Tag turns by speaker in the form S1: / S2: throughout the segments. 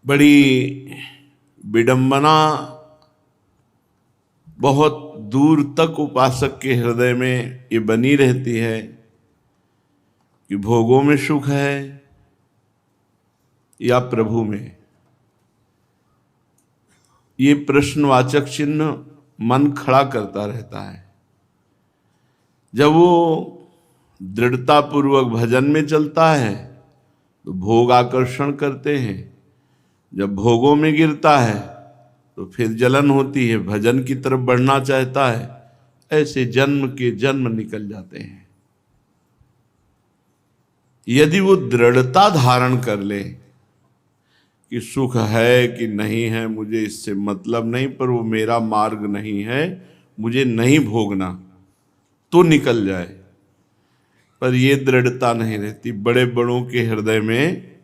S1: बड़ी विडंबना बहुत दूर तक उपासक के हृदय में ये बनी रहती है कि भोगों में सुख है या प्रभु में। ये प्रश्नवाचक चिन्ह मन खड़ा करता रहता है। जब वो दृढ़ता पूर्वक भजन में चलता है तो भोग आकर्षण करते हैं, जब भोगों में गिरता है तो फिर जलन होती है, भजन की तरफ बढ़ना चाहता है, ऐसे जन्म के जन्म निकल जाते हैं। यदि वो दृढ़ता धारण कर ले कि सुख है कि नहीं है मुझे इससे मतलब नहीं, पर वो मेरा मार्ग नहीं है, मुझे नहीं भोगना, तो निकल जाए। पर ये दृढ़ता नहीं रहती। बड़े बड़ों के हृदय में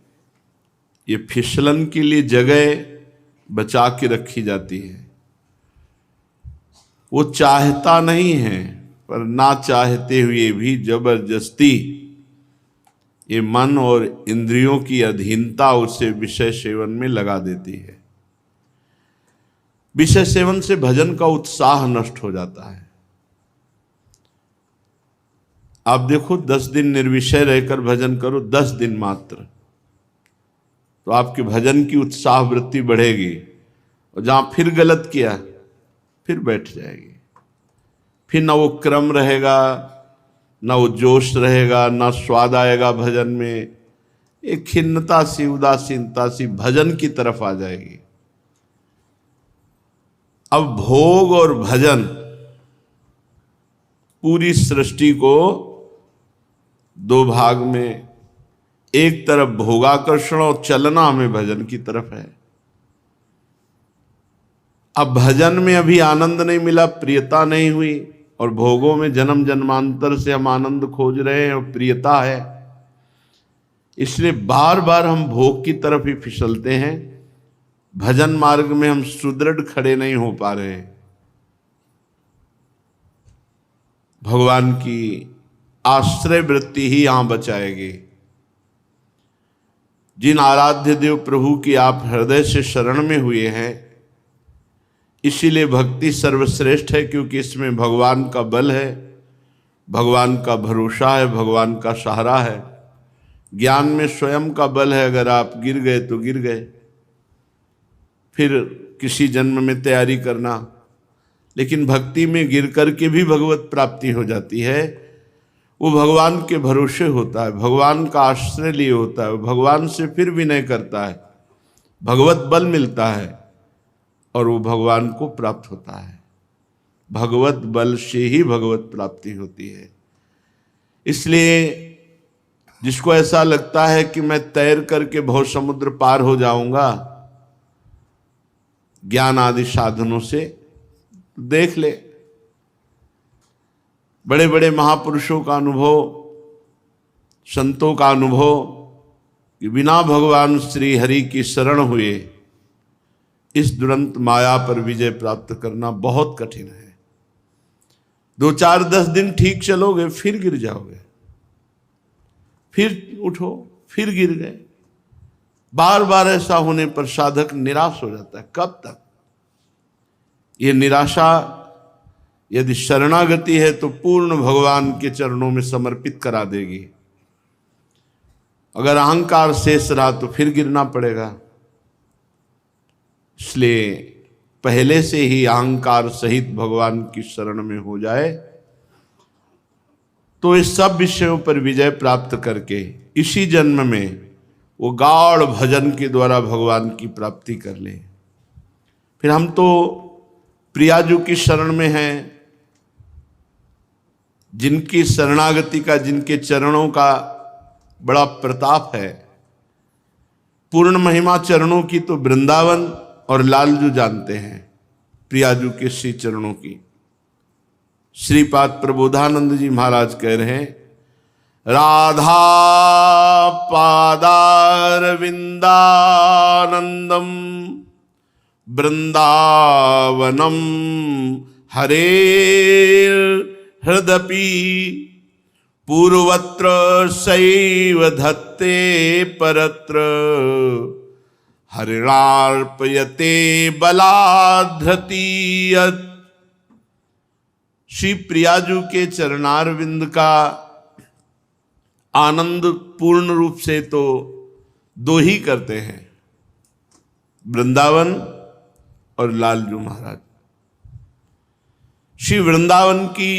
S1: ये फिसलन के लिए जगह बचा के रखी जाती है। वो चाहता नहीं है, पर ना चाहते हुए भी जबरदस्ती ये मन और इंद्रियों की अधीनता उसे विषय सेवन में लगा देती है। विषय सेवन से भजन का उत्साह नष्ट हो जाता है। आप देखो 10 दिन निर्विषय रहकर भजन करो, 10 दिन मात्र, तो आपके भजन की उत्साह वृत्ति बढ़ेगी। और जहां फिर गलत किया फिर बैठ जाएगी, फिर ना वो क्रम रहेगा, ना वो जोश रहेगा, ना स्वाद आएगा भजन में। एक खिन्नता सी, उदासीनता सी भजन की तरफ आ जाएगी। अब भोग और भजन पूरी सृष्टि को दो भाग में, एक तरफ भोगाकर्षण और चलना हमें भजन की तरफ है। अब भजन में अभी आनंद नहीं मिला, प्रियता नहीं हुई, और भोगों में जन्म जन्मांतर से हम आनंद खोज रहे हैं और प्रियता है, इसलिए बार बार हम भोग की तरफ ही फिसलते हैं। भजन मार्ग में हम सुदृढ़ खड़े नहीं हो पा रहे। भगवान की आश्रय वृत्ति ही यहां बचाएगी। जिन आराध्य देव प्रभु की आप हृदय से शरण में हुए हैं, इसीलिए भक्ति सर्वश्रेष्ठ है, क्योंकि इसमें भगवान का बल है, भगवान का भरोसा है, भगवान का सहारा है। ज्ञान में स्वयं का बल है, अगर आप गिर गए तो गिर गए, फिर किसी जन्म में तैयारी करना। लेकिन भक्ति में गिर करके भी भगवत प्राप्ति हो जाती है। वो भगवान के भरोसे होता है, भगवान का आश्रय लिए होता है, भगवान से फिर विनय करता है, भगवत बल मिलता है और वो भगवान को प्राप्त होता है। भगवत बल से ही भगवत प्राप्ति होती है। इसलिए जिसको ऐसा लगता है कि मैं तैर करके भव समुद्र पार हो जाऊंगा ज्ञान आदि साधनों से, देख ले बड़े बड़े महापुरुषों का अनुभव, संतों का अनुभव, कि बिना भगवान श्री हरि की शरण हुए इस दुरंत माया पर विजय प्राप्त करना बहुत कठिन है। 2, 4, 10 दिन ठीक चलोगे, फिर गिर जाओगे, फिर उठो, फिर गिर गए। बार बार ऐसा होने पर साधक निराश हो जाता है। कब तक? ये निराशा यदि शरणागति है तो पूर्ण भगवान के चरणों में समर्पित करा देगी। अगर अहंकार शेष रहा तो फिर गिरना पड़ेगा। इसलिए पहले से ही अहंकार सहित भगवान की शरण में हो जाए तो इस सब विषयों पर विजय प्राप्त करके इसी जन्म में वो गाढ़ भजन के द्वारा भगवान की प्राप्ति कर ले। फिर हम तो प्रियाजू की शरण में हैं, जिनकी शरणागति का, जिनके चरणों का बड़ा प्रताप है। पूर्ण महिमा चरणों की तो वृंदावन और लालजू जानते हैं, प्रियाजू के श्री चरणों की। श्रीपाद प्रबोधानंद जी महाराज कह रहे हैं, राधा पादारविंदानंदम वृंदावनम हरेर हृदपि पूर्वत्र सैव धत्ते परत्र हरिणार्पयते बलाधृतीयत। श्री प्रियाजू के चरणारविंद का आनंद पूर्ण रूप से तो दो ही करते हैं, वृंदावन और लालजू महाराज। श्री वृंदावन की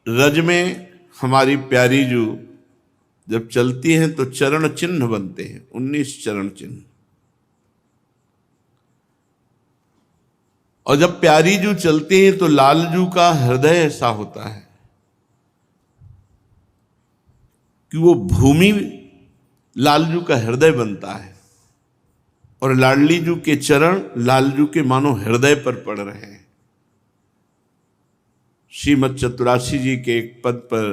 S1: रज में हमारी प्यारी जू जब चलती हैं तो चरण चिन्ह बनते हैं, 19 चरण चिन्ह। और जब प्यारी जू चलती हैं तो लालजू का हृदय ऐसा होता है कि वो भूमि लालजू का हृदय बनता है, और लाडली जू के चरण लालजू के मानो हृदय पर पड़ रहे हैं। श्रीमद चतुराशी जी के एक पद पर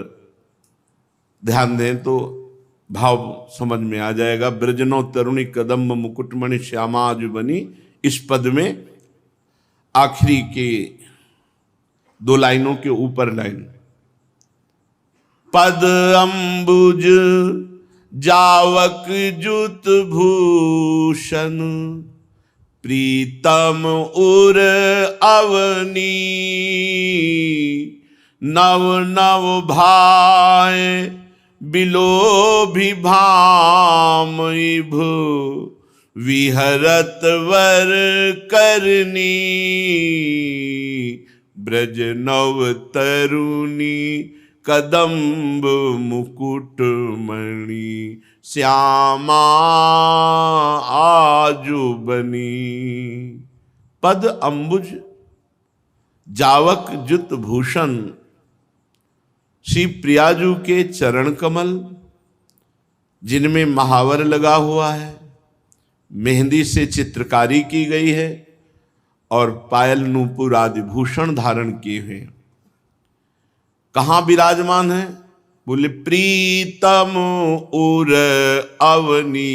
S1: ध्यान दें तो भाव समझ में आ जाएगा। ब्रजनो तरुणी कदम्ब मुकुटमणि श्यामा आज बनी, इस पद में आखिरी के 2 लाइनों के ऊपर लाइन, पद अंबुज जावक जुत भूषण प्रीतम उर अवनी, नव नव भाय बिलोभी भाम भू विहरत वर करनी, ब्रज नव तरुणी कदम्ब मुकुट मणि श्यामा आजु बनी। पद अंबुज जावक जुत भूषण, श्री प्रियाजू के चरण कमल जिनमें महावर लगा हुआ है, मेहंदी से चित्रकारी की गई है और पायल नूपुर आदि भूषण धारण किए हुए, कहाँ विराजमान है? बोले प्रीतम उर अवनी,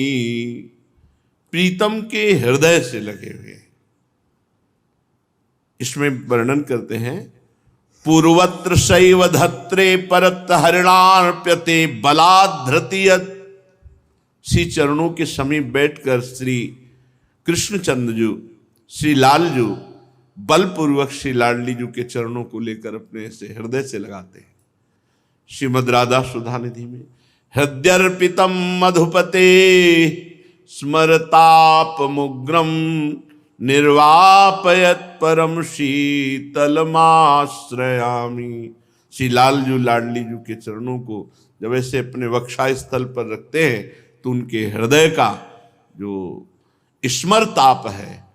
S1: प्रीतम के हृदय से लगे हुए। इसमें वर्णन करते हैं, पूर्वत्र शैव धत्रे परत हरिणार्प्यते बलाधृतीयत। श्री चरणों के समीप बैठकर श्री कृष्णचंद्र जू, श्री लालजू बलपूर्वक श्री लाडली जू के चरणों को लेकर अपने से हृदय से लगाते हैं। श्रीमद राधा सुधा निधि में हृदयर्पितम मधुपते स्मरताप मुग्रम निर्वापयत परम शीतलमाश्रयामी। श्री लालजू लाडली जू के चरणों को जब ऐसे अपने वक्षा स्थल पर रखते हैं तो उनके हृदय का जो स्मरताप है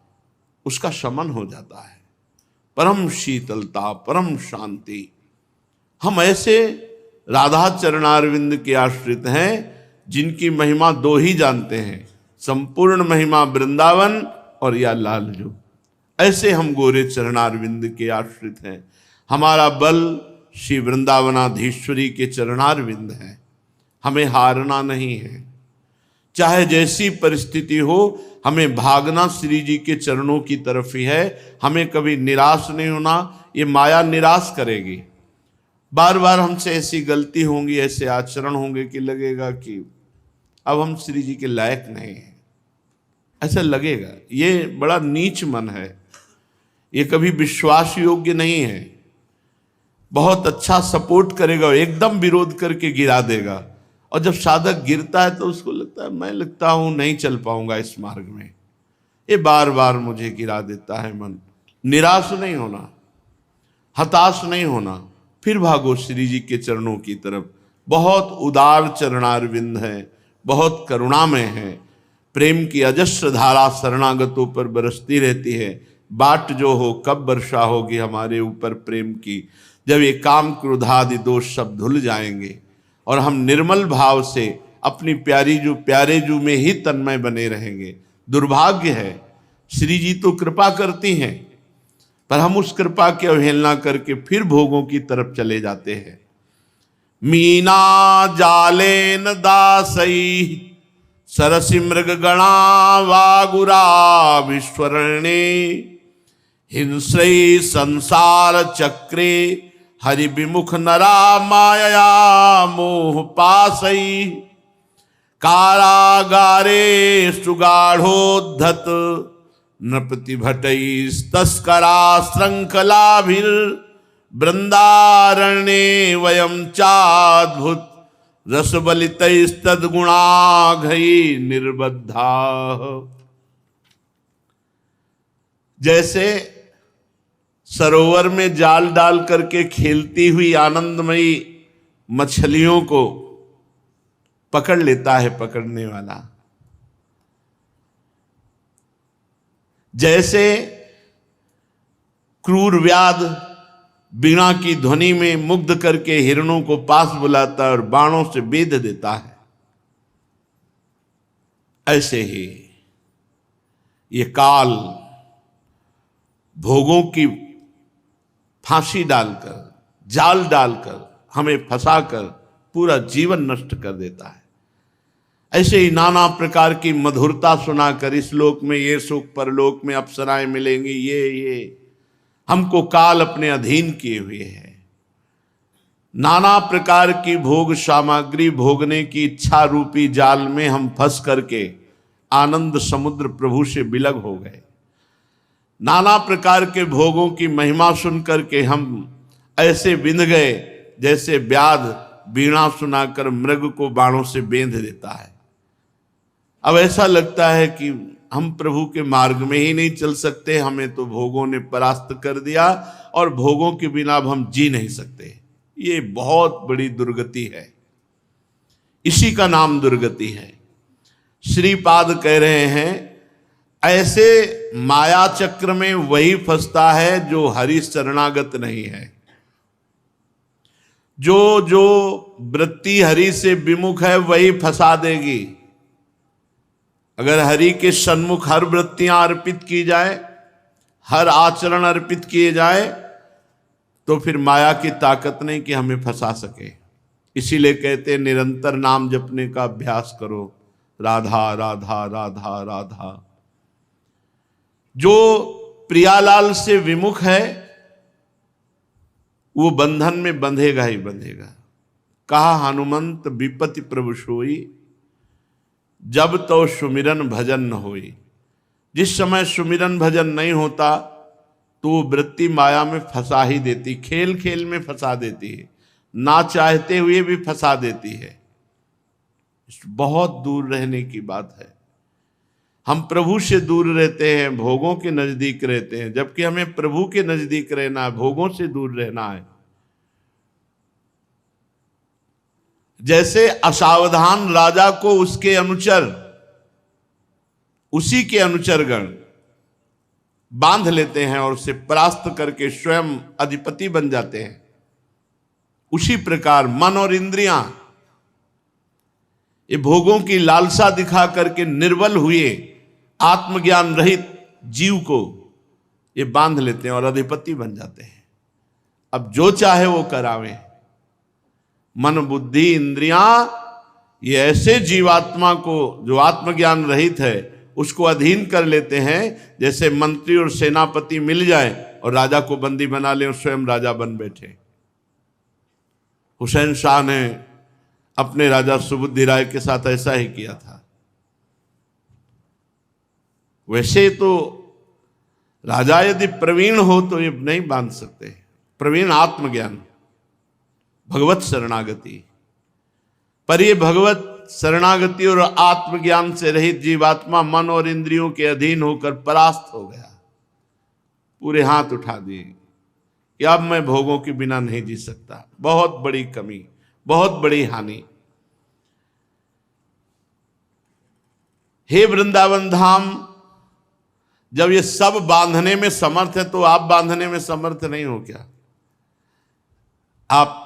S1: उसका शमन हो जाता है, परम शीतलता, परम शांति। हम ऐसे राधा चरणारविंद के आश्रित हैं जिनकी महिमा 2 ही जानते हैं, संपूर्ण महिमा वृंदावन और या लालजू। ऐसे हम गोरे चरणारविंद के आश्रित हैं। हमारा बल श्री वृंदावनाधीश्वरी के चरणारविंद है, हमें हारना नहीं है। चाहे जैसी परिस्थिति हो, हमें भागना श्री जी के चरणों की तरफ ही है। हमें कभी निराश नहीं होना, ये माया निराश करेगी। बार बार हमसे ऐसी गलती होंगी, ऐसे आचरण होंगे कि लगेगा कि अब हम श्री जी के लायक नहीं हैं, ऐसा लगेगा। ये बड़ा नीच मन है, ये कभी विश्वास योग्य नहीं है। बहुत अच्छा सपोर्ट करेगा, एकदम विरोध करके गिरा देगा, और जब साधक गिरता है तो उसको लगता है मैं लगता हूं नहीं चल पाऊंगा इस मार्ग में, ये बार बार मुझे गिरा देता है मन। निराश नहीं होना, हताश नहीं होना, फिर भागो श्री जी के चरणों की तरफ। बहुत उदार चरणारविंद है, बहुत करुणामय है। प्रेम की अजस्र धारा शरणागतों पर बरसती रहती है। बाट जो हो कब वर्षा होगी हमारे ऊपर प्रेम की, जब ये काम क्रोधादि दोष सब धुल जाएंगे और हम निर्मल भाव से अपनी प्यारे जू में ही तन्मय बने रहेंगे। दुर्भाग्य है, श्री जी तो कृपा करती हैं, पर हम उस कृपा की अवहेलना करके फिर भोगों की तरफ चले जाते हैं। मीना जालेन दासई सरसी मृग गणा वागुरा विश्वरणे हिंस्रई संसार चक्रे हरि विमुख नरा माया मोह पासई। कारागारे सुगाढ़ोद्धत नृपति भटैस्तस्करा श्रृंखलाभिर वृंदारण्ये वयम चाद्भुत रसबलितैस्तद्गुणाघै निर्बद्धा। जैसे सरोवर में जाल डाल करके खेलती हुई आनंदमयी मछलियों को पकड़ लेता है पकड़ने वाला, जैसे क्रूर व्याध बीणा की ध्वनि में मुग्ध करके हिरणों को पास बुलाता है और बाणों से बेध देता है, ऐसे ही ये काल भोगों की फांसी डालकर जाल डालकर हमें फंसाकर पूरा जीवन नष्ट कर देता है। ऐसे ही नाना प्रकार की मधुरता सुनाकर इस लोक में ये सुख, परलोक में अप्सराएं मिलेंगी, ये हमको काल अपने अधीन किए हुए है। नाना प्रकार की भोग सामग्री भोगने की इच्छा रूपी जाल में हम फंस करके आनंद समुद्र प्रभु से बिलग हो गए। नाना प्रकार के भोगों की महिमा सुन करके हम ऐसे बिंध गए जैसे व्याध बीणा सुनाकर मृग को बाणों से बेंध देता है। अब ऐसा लगता है कि हम प्रभु के मार्ग में ही नहीं चल सकते, हमें तो भोगों ने परास्त कर दिया और भोगों के बिना अब हम जी नहीं सकते। ये बहुत बड़ी दुर्गति है, इसी का नाम दुर्गति है। श्रीपाद कह रहे हैं ऐसे माया चक्र में वही फंसता है जो हरि शरणागत नहीं है। जो वृत्ति हरि से विमुख है वही फंसा देगी। अगर हरि के सन्मुख हर वृत्तियां अर्पित की जाए, हर आचरण अर्पित किए जाए, तो फिर माया की ताकत नहीं कि हमें फंसा सके। इसीलिए कहते हैं निरंतर नाम जपने का अभ्यास करो, राधा राधा राधा राधा। जो प्रियालाल से विमुख है वो बंधन में बंधेगा ही बंधेगा। कहा हनुमंत विपति प्रभु सोई, जब तो सुमिरन भजन न होई। जिस समय सुमिरन भजन नहीं होता तो वो वृत्ति माया में फंसा ही देती, खेल खेल में फंसा देती है, ना चाहते हुए भी फंसा देती है। बहुत दूर रहने की बात है। हम प्रभु से दूर रहते हैं, भोगों के नजदीक रहते हैं, जबकि हमें प्रभु के नजदीक रहना है, भोगों से दूर रहना है। जैसे असावधान राजा को उसके अनुचर, उसी के अनुचरगण बांध लेते हैं और उसे परास्त करके स्वयं अधिपति बन जाते हैं, उसी प्रकार मन और इंद्रियां ये भोगों की लालसा दिखा करके निर्बल हुए आत्मज्ञान रहित जीव को ये बांध लेते हैं और अधिपति बन जाते हैं। अब जो चाहे वो करावे। मन बुद्धि इंद्रियां ये ऐसे जीवात्मा को जो आत्मज्ञान रहित है उसको अधीन कर लेते हैं, जैसे मंत्री और सेनापति मिल जाए और राजा को बंदी बना ले और स्वयं राजा बन बैठे। हुसैन शाह ने अपने राजा सुबुद्धि राय के साथ ऐसा ही किया था। वैसे तो राजा यदि प्रवीण हो तो ये नहीं बांध सकते। प्रवीण आत्मज्ञान, भगवत शरणागति, पर ये भगवत शरणागति और आत्मज्ञान से रहित जीवात्मा मन और इंद्रियों के अधीन होकर परास्त हो गया। पूरे हाथ उठा दिए कि अब मैं भोगों के बिना नहीं जी सकता। बहुत बड़ी कमी, बहुत बड़ी हानि। हे वृंदावन धाम, जब ये सब बांधने में समर्थ है तो आप बांधने में समर्थ नहीं हो क्या? आप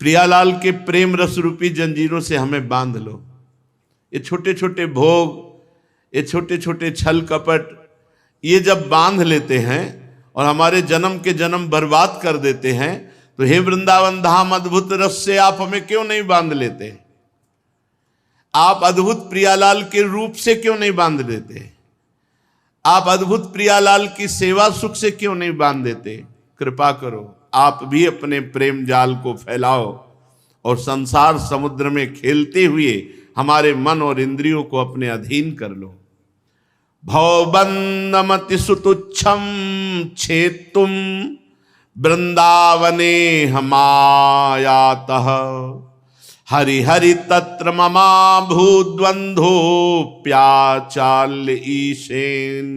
S1: प्रियालाल के प्रेम रस रूपी जंजीरों से हमें बांध लो। ये छोटे छोटे भोग, ये छोटे छोटे छल कपट, ये जब बांध लेते हैं और हमारे जन्म के जन्म बर्बाद कर देते हैं, तो हे वृंदावन धाम अद्भुत रस से आप हमें क्यों नहीं बांध लेते? आप अद्भुत प्रियालाल के रूप से क्यों नहीं बांध लेते? आप अद्भुत प्रियालाल की सेवा सुख से क्यों नहीं बांध देते? कृपा करो, आप भी अपने प्रेम जाल को फैलाओ और संसार समुद्र में खेलते हुए हमारे मन और इंद्रियों को अपने अधीन कर लो। भवबंधमति सुतुच्छम छेतुम वृंदावने हमायातः हरि हरि तत्र ममा भूद्वंधो प्याचाल्य ईशेन।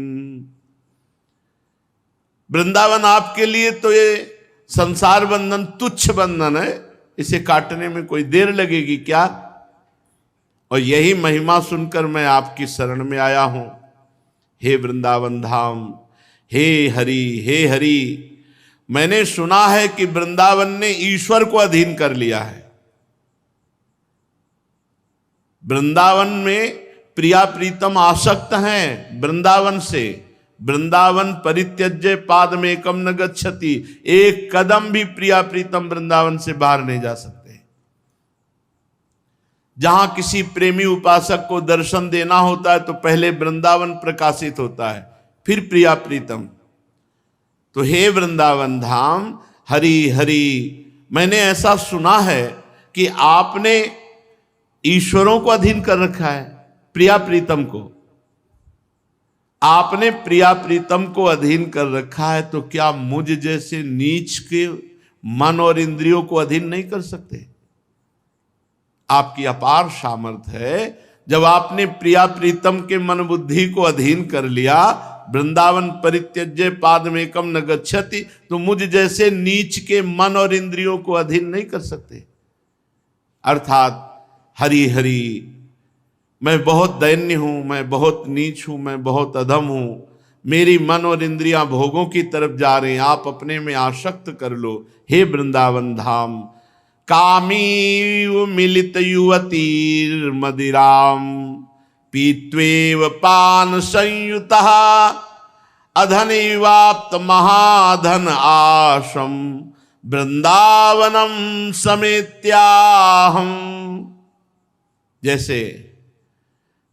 S1: वृंदावन आपके लिए तो ये संसार बंधन तुच्छ बंधन है, इसे काटने में कोई देर लगेगी क्या? और यही महिमा सुनकर मैं आपकी शरण में आया हूं। हे वृंदावन धाम, हे हरि, मैंने सुना है कि वृंदावन ने ईश्वर को अधीन कर लिया है। वृंदावन में प्रिया प्रीतम आसक्त हैं वृंदावन से। वृंदावन परित्यज्य पाद में एकम न गच्छति, एक कदम भी प्रिया प्रीतम वृंदावन से बाहर नहीं जा सकते। जहां किसी प्रेमी उपासक को दर्शन देना होता है तो पहले वृंदावन प्रकाशित होता है, फिर प्रिया प्रीतम। तो हे वृंदावन धाम, हरि, मैंने ऐसा सुना है कि आपने ईश्वरों को अधीन कर रखा है, प्रिया प्रीतम को। आपने प्रिया प्रीतम को अधीन कर रखा है, तो क्या मुझ जैसे नीच के मन और इंद्रियों को अधीन नहीं कर सकते? आपकी अपार सामर्थ्य है। जब आपने प्रिया प्रीतम के मन बुद्धि को अधीन कर लिया, वृंदावन परित्यज्य पाद में एकम न गच्छति, तो मुझ जैसे नीच के मन और इंद्रियों को अधीन नहीं कर सकते। अर्थात हरि, मैं बहुत दैन्य हूं, मैं बहुत नीच हूं, मैं बहुत अधम हूं, मेरी मन और इंद्रियां भोगों की तरफ जा रहे हैं, आप अपने में आसक्त कर लो। हे वृंदावन धाम, कामी मिलित युवतीर मदिराम पीत्वेव पान संयुतः अधनैवाप्त महाधन आशम वृंदावनम समेत्याहम। जैसे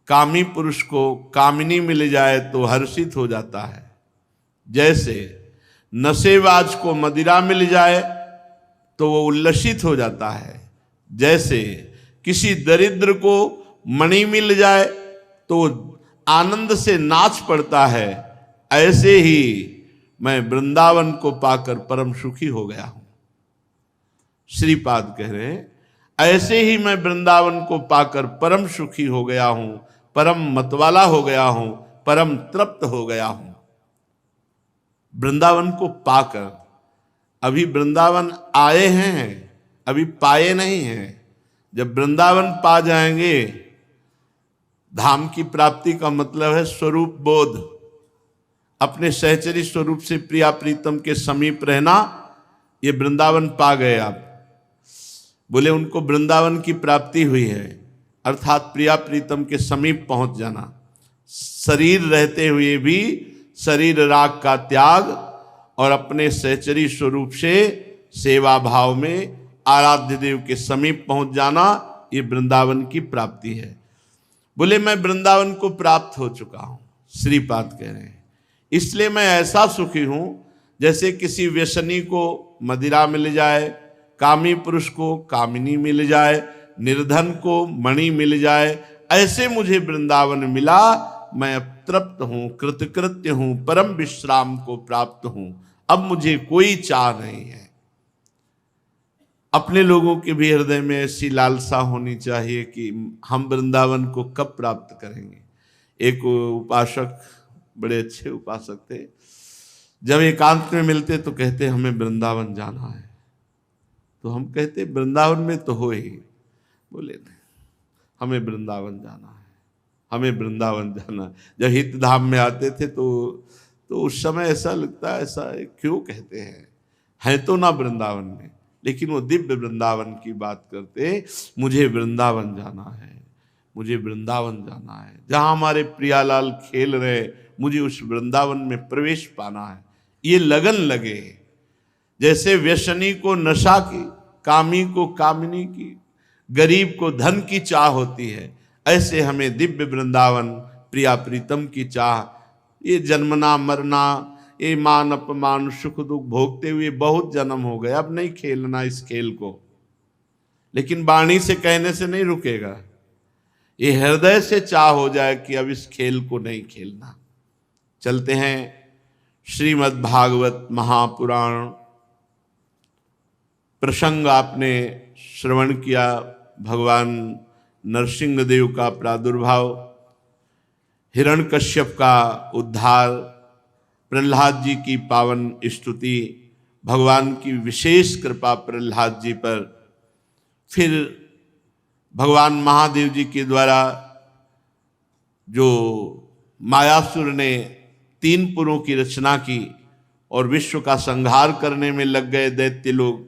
S1: कामी पुरुष को कामिनी मिल जाए तो हर्षित हो जाता है, जैसे नशेबाज को मदिरा मिल जाए तो वो उल्लसित हो जाता है, जैसे किसी दरिद्र को मणि मिल जाए तो आनंद से नाच पड़ता है, ऐसे ही मैं वृंदावन को पाकर परम सुखी हो गया हूं। श्रीपाद कह रहे हैं, ऐसे ही मैं वृंदावन को पाकर परम सुखी हो गया हूं, परम मतवाला हो गया हूं, परम तृप्त हो गया हूं। वृंदावन को पाकर, अभी वृंदावन आए हैं, अभी पाए नहीं हैं। जब वृंदावन पा जाएंगे, धाम की प्राप्ति का मतलब है स्वरूप बोध, अपने सहचरी स्वरूप से प्रिया प्रीतम के समीप रहना। ये वृंदावन पा गए आप, बोले उनको वृंदावन की प्राप्ति हुई है, अर्थात प्रिया प्रीतम के समीप पहुंच जाना। शरीर रहते हुए भी शरीर राग का त्याग और अपने सहचरी स्वरूप से सेवा भाव में आराध्य देव के समीप पहुंच जाना, ये वृंदावन की प्राप्ति है। बोले मैं वृंदावन को प्राप्त हो चुका हूं, श्रीपाद कह रहे हैं। इसलिए मैं ऐसा सुखी हूं जैसे किसी व्यसनी को मदिरा मिल जाए, कामी पुरुष को कामिनी मिल जाए, निर्धन को मणि मिल जाए, ऐसे मुझे वृंदावन मिला। मैं अब तृप्त हूं, कृतकृत्य हूं, परम विश्राम को प्राप्त हूं। अब मुझे कोई चाह नहीं है। अपने लोगों के भी हृदय में ऐसी लालसा होनी चाहिए कि हम वृंदावन को कब प्राप्त करेंगे। एक उपासक, बड़े अच्छे उपासक थे, जब एकांत में मिलते तो कहते हमें वृंदावन जाना है। तो हम कहते वृंदावन में तो हो ही, बोले नहीं, हमें वृंदावन जाना है, हमें वृंदावन जाना है। जब हित धाम में आते थे तो उस समय ऐसा लगता है, ऐसा क्यों कहते हैं तो ना वृंदावन में, लेकिन वो दिव्य वृंदावन की बात करते। मुझे वृंदावन जाना है, मुझे वृंदावन जाना है, जहाँ हमारे प्रियालाल खेल रहे, मुझे उस वृंदावन में प्रवेश पाना है। ये लगन लगे। जैसे व्यसनी को नशा की, कामी को कामिनी की, गरीब को धन की चाह होती है, ऐसे हमें दिव्य वृंदावन प्रिया प्रीतम की चाह। ये जन्मना मरना, ये मान अपमान सुख दुख भोगते हुए बहुत जन्म हो गए, अब नहीं खेलना इस खेल को। लेकिन वाणी से कहने से नहीं रुकेगा। ये हृदय से चाह हो जाए कि अब इस खेल को नहीं खेलना। चलते हैं श्रीमद् भागवत महापुराण। प्रसंग आपने श्रवण किया, भगवान नरसिंह देव का प्रादुर्भाव, हिरण्यकश्यप का उद्धार, प्रहलाद जी की पावन स्तुति, भगवान की विशेष कृपा प्रहलाद जी पर, फिर भगवान महादेव जी के द्वारा जो मायासुर ने 3 पुरों की रचना की और विश्व का संहार करने में लग गए दैत्य लोग,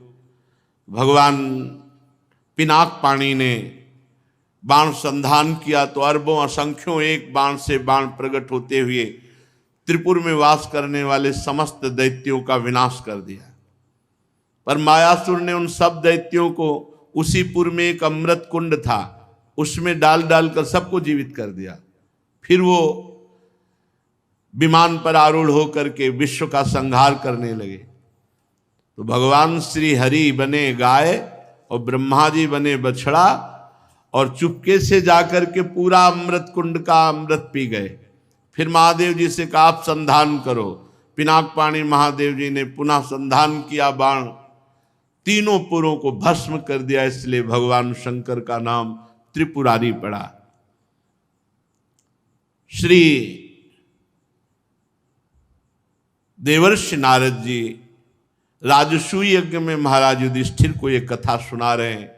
S1: भगवान पिनाक पाणी ने बाण संधान किया तो अरबों असंख्यों एक बाण से बाण प्रकट होते हुए त्रिपुर में वास करने वाले समस्त दैत्यों का विनाश कर दिया। पर मायासुर ने उन सब दैत्यों को उसी पुर में एक अमृत कुंड था, उसमें डाल डालकर सबको जीवित कर दिया। फिर वो विमान पर आरूढ़ होकर के विश्व का संहार करने लगे। तो भगवान श्री हरि बने गाय और ब्रह्मा जी बने बछड़ा और चुपके से जाकर के पूरा अमृत कुंड का अमृत पी गए। फिर महादेव जी से कहा आप संधान करो। पिनाक पाणी महादेव जी ने पुनः संधान किया, बाण 3 पुरों को भस्म कर दिया। इसलिए भगवान शंकर का नाम त्रिपुरारी पड़ा। श्री देवर्षि नारद जी राजसूय यज्ञ में महाराज युधिष्ठिर को यह कथा सुना रहे हैं।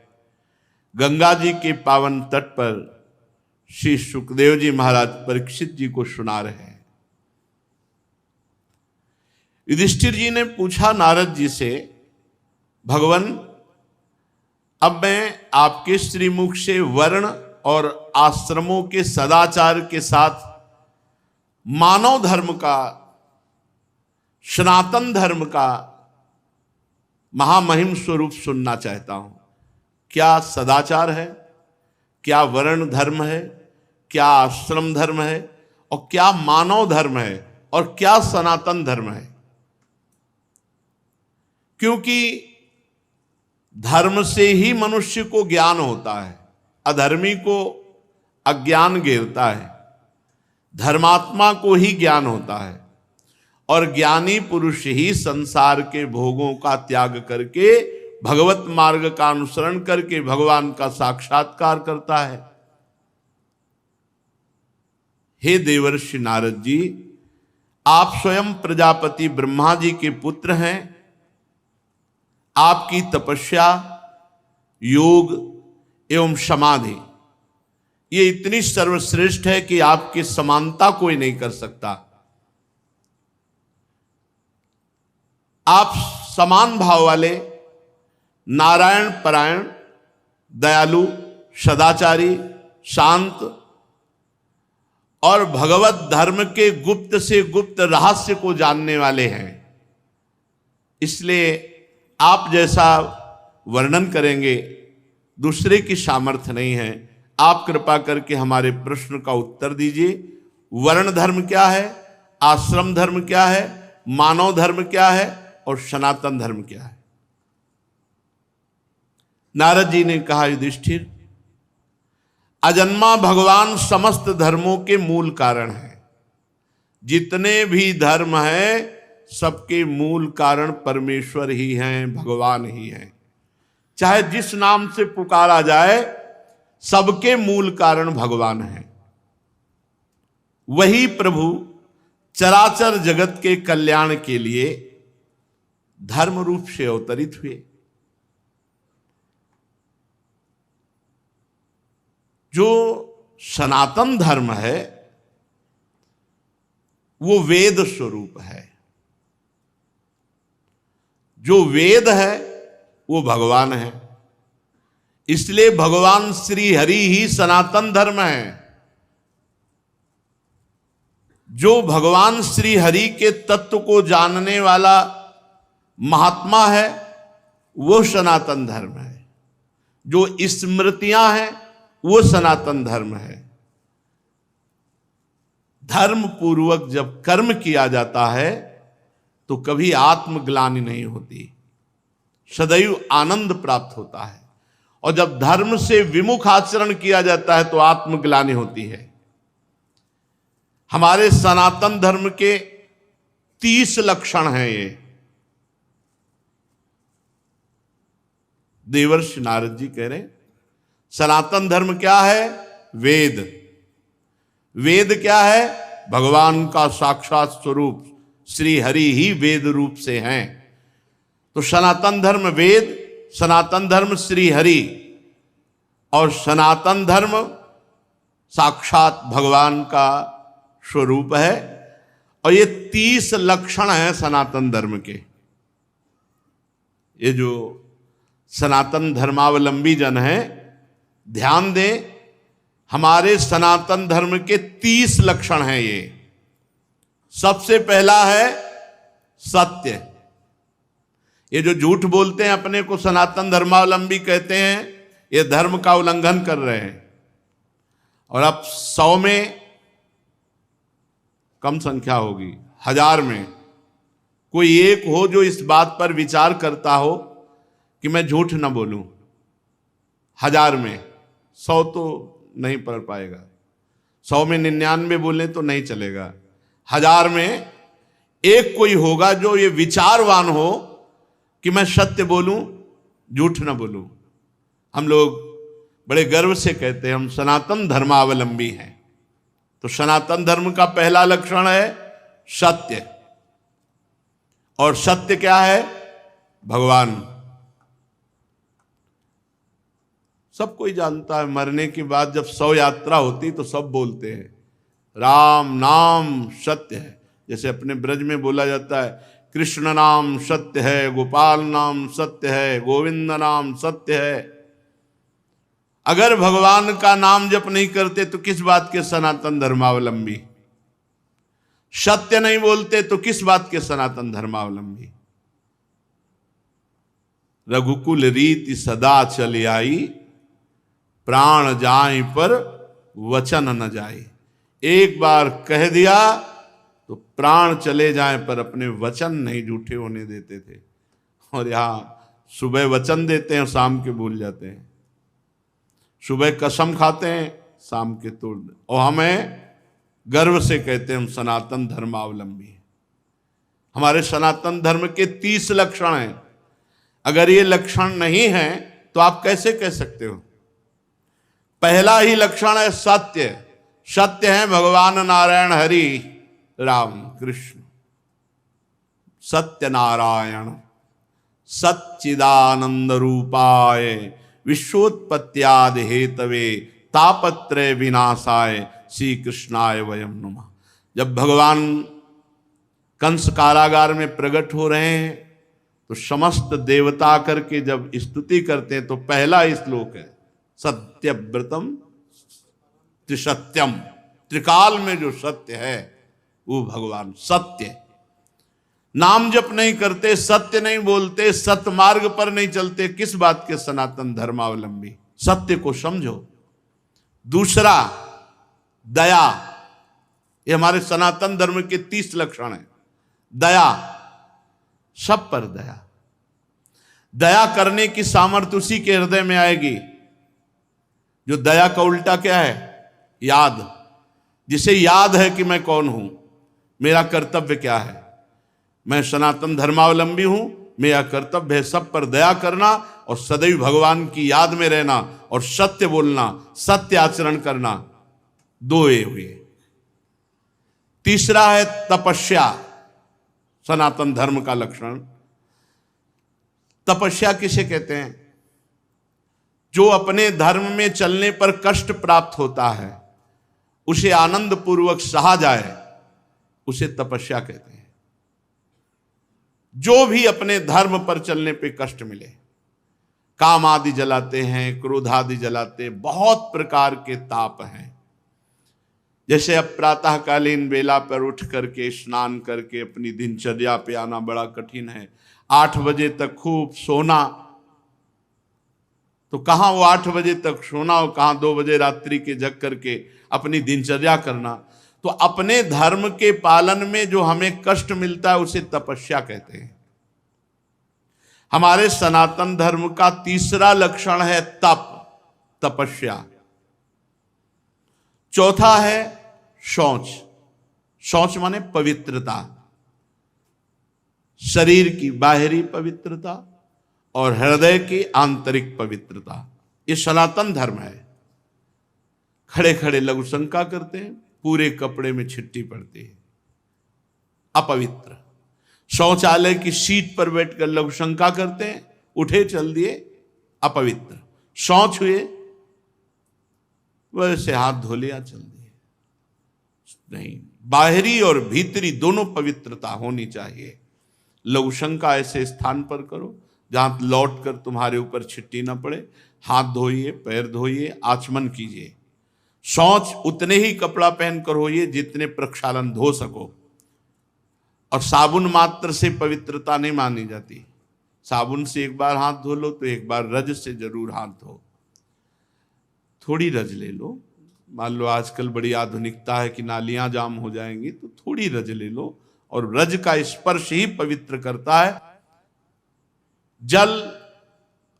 S1: गंगा जी के पावन तट पर श्री सुखदेव जी महाराज परीक्षित जी को सुना रहे हैं। युधिष्ठिर जी ने पूछा नारद जी से, भगवान अब मैं आपके श्रीमुख से वर्ण और आश्रमों के सदाचार के साथ मानव धर्म का, सनातन धर्म का महामहिम स्वरूप सुनना चाहता हूं। क्या सदाचार है, क्या वर्ण धर्म है, क्या आश्रम धर्म है और क्या मानव धर्म है और क्या सनातन धर्म है। क्योंकि धर्म से ही मनुष्य को ज्ञान होता है, अधर्मी को अज्ञान घेरता है। धर्मात्मा को ही ज्ञान होता है और ज्ञानी पुरुष ही संसार के भोगों का त्याग करके भगवत मार्ग का अनुसरण करके भगवान का साक्षात्कार करता है। हे देवर्षि नारद जी, आप स्वयं प्रजापति ब्रह्मा जी के पुत्र हैं। आपकी तपस्या, योग एवं समाधि ये इतनी सर्वश्रेष्ठ है कि आपकी समानता कोई नहीं कर सकता। आप समान भाव वाले, नारायण परायण, दयालु, सदाचारी, शांत और भगवत धर्म के गुप्त से गुप्त रहस्य को जानने वाले हैं। इसलिए आप जैसा वर्णन करेंगे दूसरे की सामर्थ्य नहीं है। आप कृपा करके हमारे प्रश्न का उत्तर दीजिए। वर्ण धर्म क्या है, आश्रम धर्म क्या है, मानव धर्म क्या है और सनातन धर्म क्या है। नारद जी ने कहा, युधिष्ठिर, अजन्मा भगवान समस्त धर्मों के मूल कारण है। जितने भी धर्म हैं सबके मूल कारण परमेश्वर ही हैं, भगवान ही हैं। चाहे जिस नाम से पुकारा जाए सबके मूल कारण भगवान है। वही प्रभु चराचर जगत के कल्याण के लिए धर्म रूप से अवतरित हुए। जो सनातन धर्म है वो वेद स्वरूप है। जो वेद है वो भगवान है। इसलिए भगवान श्री हरि ही सनातन धर्म है। जो भगवान श्री हरि के तत्व को जानने वाला महात्मा है वो सनातन धर्म है। जो स्मृतियां हैं वो सनातन धर्म है। धर्म पूर्वक जब कर्म किया जाता है तो कभी आत्मग्लानि नहीं होती, सदैव आनंद प्राप्त होता है। और जब धर्म से विमुख आचरण किया जाता है तो आत्मग्लानि होती है। हमारे सनातन धर्म के 30 लक्षण हैं ये। देवर्षि नारद जी कह रहे हैं सनातन धर्म क्या है? वेद। वेद क्या है? भगवान का साक्षात स्वरूप श्री हरि ही वेद रूप से हैं। तो सनातन धर्म वेद, सनातन धर्म श्री हरि और सनातन धर्म साक्षात भगवान का स्वरूप है। और ये 30 लक्षण हैं सनातन धर्म के। ये जो सनातन धर्मावलंबी जन हैं, ध्यान दें, हमारे सनातन धर्म के 30 लक्षण हैं ये। सबसे पहला है सत्य। ये जो झूठ बोलते हैं अपने को सनातन धर्मावलंबी कहते हैं, ये धर्म का उल्लंघन कर रहे हैं। और अब 100 में कम संख्या होगी, 1000 में कोई एक हो जो इस बात पर विचार करता हो कि मैं झूठ ना बोलूं। 1000 में 100 तो नहीं पढ़ पाएगा। 100 में 99 बोले तो नहीं चलेगा। 1000 में एक कोई होगा जो ये विचारवान हो कि मैं सत्य बोलूं, झूठ ना बोलूं। हम लोग बड़े गर्व से कहते हैं हम सनातन धर्मावलंबी हैं। तो सनातन धर्म का पहला लक्षण है सत्य। और सत्य क्या है? भगवान। सब कोई जानता है, मरने के बाद जब शव यात्रा होती तो सब बोलते हैं राम नाम सत्य है। जैसे अपने ब्रज में बोला जाता है कृष्ण नाम सत्य है, गोपाल नाम सत्य है, गोविंद नाम सत्य है। अगर भगवान का नाम जप नहीं करते तो किस बात के सनातन धर्मावलंबी? सत्य नहीं बोलते तो किस बात के सनातन धर्मावलंबी? रघुकुल रीति सदा चली आई, प्राण जाए पर वचन न जाए। एक बार कह दिया तो प्राण चले जाए पर अपने वचन नहीं झूठे होने देते थे। और यहां सुबह वचन देते हैं, शाम के भूल जाते हैं। सुबह कसम खाते हैं, शाम के तोड़ दे। और हमें गर्व से कहते हैं हम सनातन धर्मावलंबी हैं। हमारे सनातन धर्म के 30 लक्षण हैं। अगर ये लक्षण नहीं हैं तो आप कैसे कह सकते हो? पहला ही लक्षण है सत्य। सत्य है भगवान नारायण हरि राम कृष्ण। सत्य नारायण सच्चिदानंद रूपाय विश्वोत्पत्त्यादि हेतवे तापत्रय विनाशाय श्री कृष्णाय वयम नमः। जब भगवान कंस कारागार में प्रकट हो रहे हैं तो समस्त देवता करके जब स्तुति करते हैं तो पहला श्लोक है सत्यव्रतम त्रिसत्यम। त्रिकाल में जो सत्य है वो भगवान सत्य। नाम जप नहीं करते, सत्य नहीं बोलते, सत्य मार्ग पर नहीं चलते, किस बात के सनातन धर्मावलंबी? सत्य को समझो। दूसरा दया। ये हमारे सनातन धर्म के 30 लक्षण हैं। दया, सब पर दया। दया करने की सामर्थ्य उसी के हृदय में आएगी जो दया का उल्टा क्या है? याद। जिसे याद है कि मैं कौन हूं, मेरा कर्तव्य क्या है, मैं सनातन धर्मावलंबी हूं, मेरा कर्तव्य है सब पर दया करना और सदैव भगवान की याद में रहना और सत्य बोलना, सत्य आचरण करना। दो ये हुए। तीसरा है तपस्या। सनातन धर्म का लक्षण। तपस्या किसे कहते हैं? जो अपने धर्म में चलने पर कष्ट प्राप्त होता है उसे आनंद पूर्वक सहा जाए, उसे तपस्या कहते हैं। जो भी अपने धर्म पर चलने पे कष्ट मिले, काम आदि जलाते हैं, क्रोध आदि जलाते, बहुत प्रकार के ताप हैं। जैसे अब प्रातःकालीन बेला पर उठ करके स्नान करके अपनी दिनचर्या पे आना बड़ा कठिन है। 8 बजे तक खूब सोना, तो कहाँ वो 8 बजे तक सोना और कहाँ 2 बजे रात्रि के जग करके अपनी दिनचर्या करना। तो अपने धर्म के पालन में जो हमें कष्ट मिलता है उसे तपस्या कहते हैं। हमारे सनातन धर्म का तीसरा लक्षण है तप, तपस्या। चौथा है शौच। शौच माने पवित्रता, शरीर की बाहरी पवित्रता और हृदय की आंतरिक पवित्रता। ये सनातन धर्म है। खड़े खड़े लघु शंका करते हैं, पूरे कपड़े में छिट्टी पड़ती है, अपवित्र। शौचालय की सीट पर बैठकर लघु शंका करते हैं, उठे चल दिए, अपवित्र। शौच हुए, वैसे हाथ धो लिया चल दिए। नहीं, बाहरी और भीतरी दोनों पवित्रता होनी चाहिए। लघु शंका ऐसे स्थान पर करो जहां लौट कर तुम्हारे ऊपर छिट्टी न पड़े। हाथ धोइए, पैर धोइए, आचमन कीजिए। शौच उतने ही कपड़ा पहनकर होइए जितने प्रक्षालन धो सको। और साबुन मात्र से पवित्रता नहीं मानी जाती। साबुन से एक बार हाथ धो लो तो एक बार रज से जरूर हाथ धो। थोड़ी रज ले लो। मान लो आजकल बड़ी आधुनिकता है कि नालियां जाम हो जाएंगी, तो थोड़ी रज ले लो। और रज का स्पर्श ही पवित्र करता है। जल,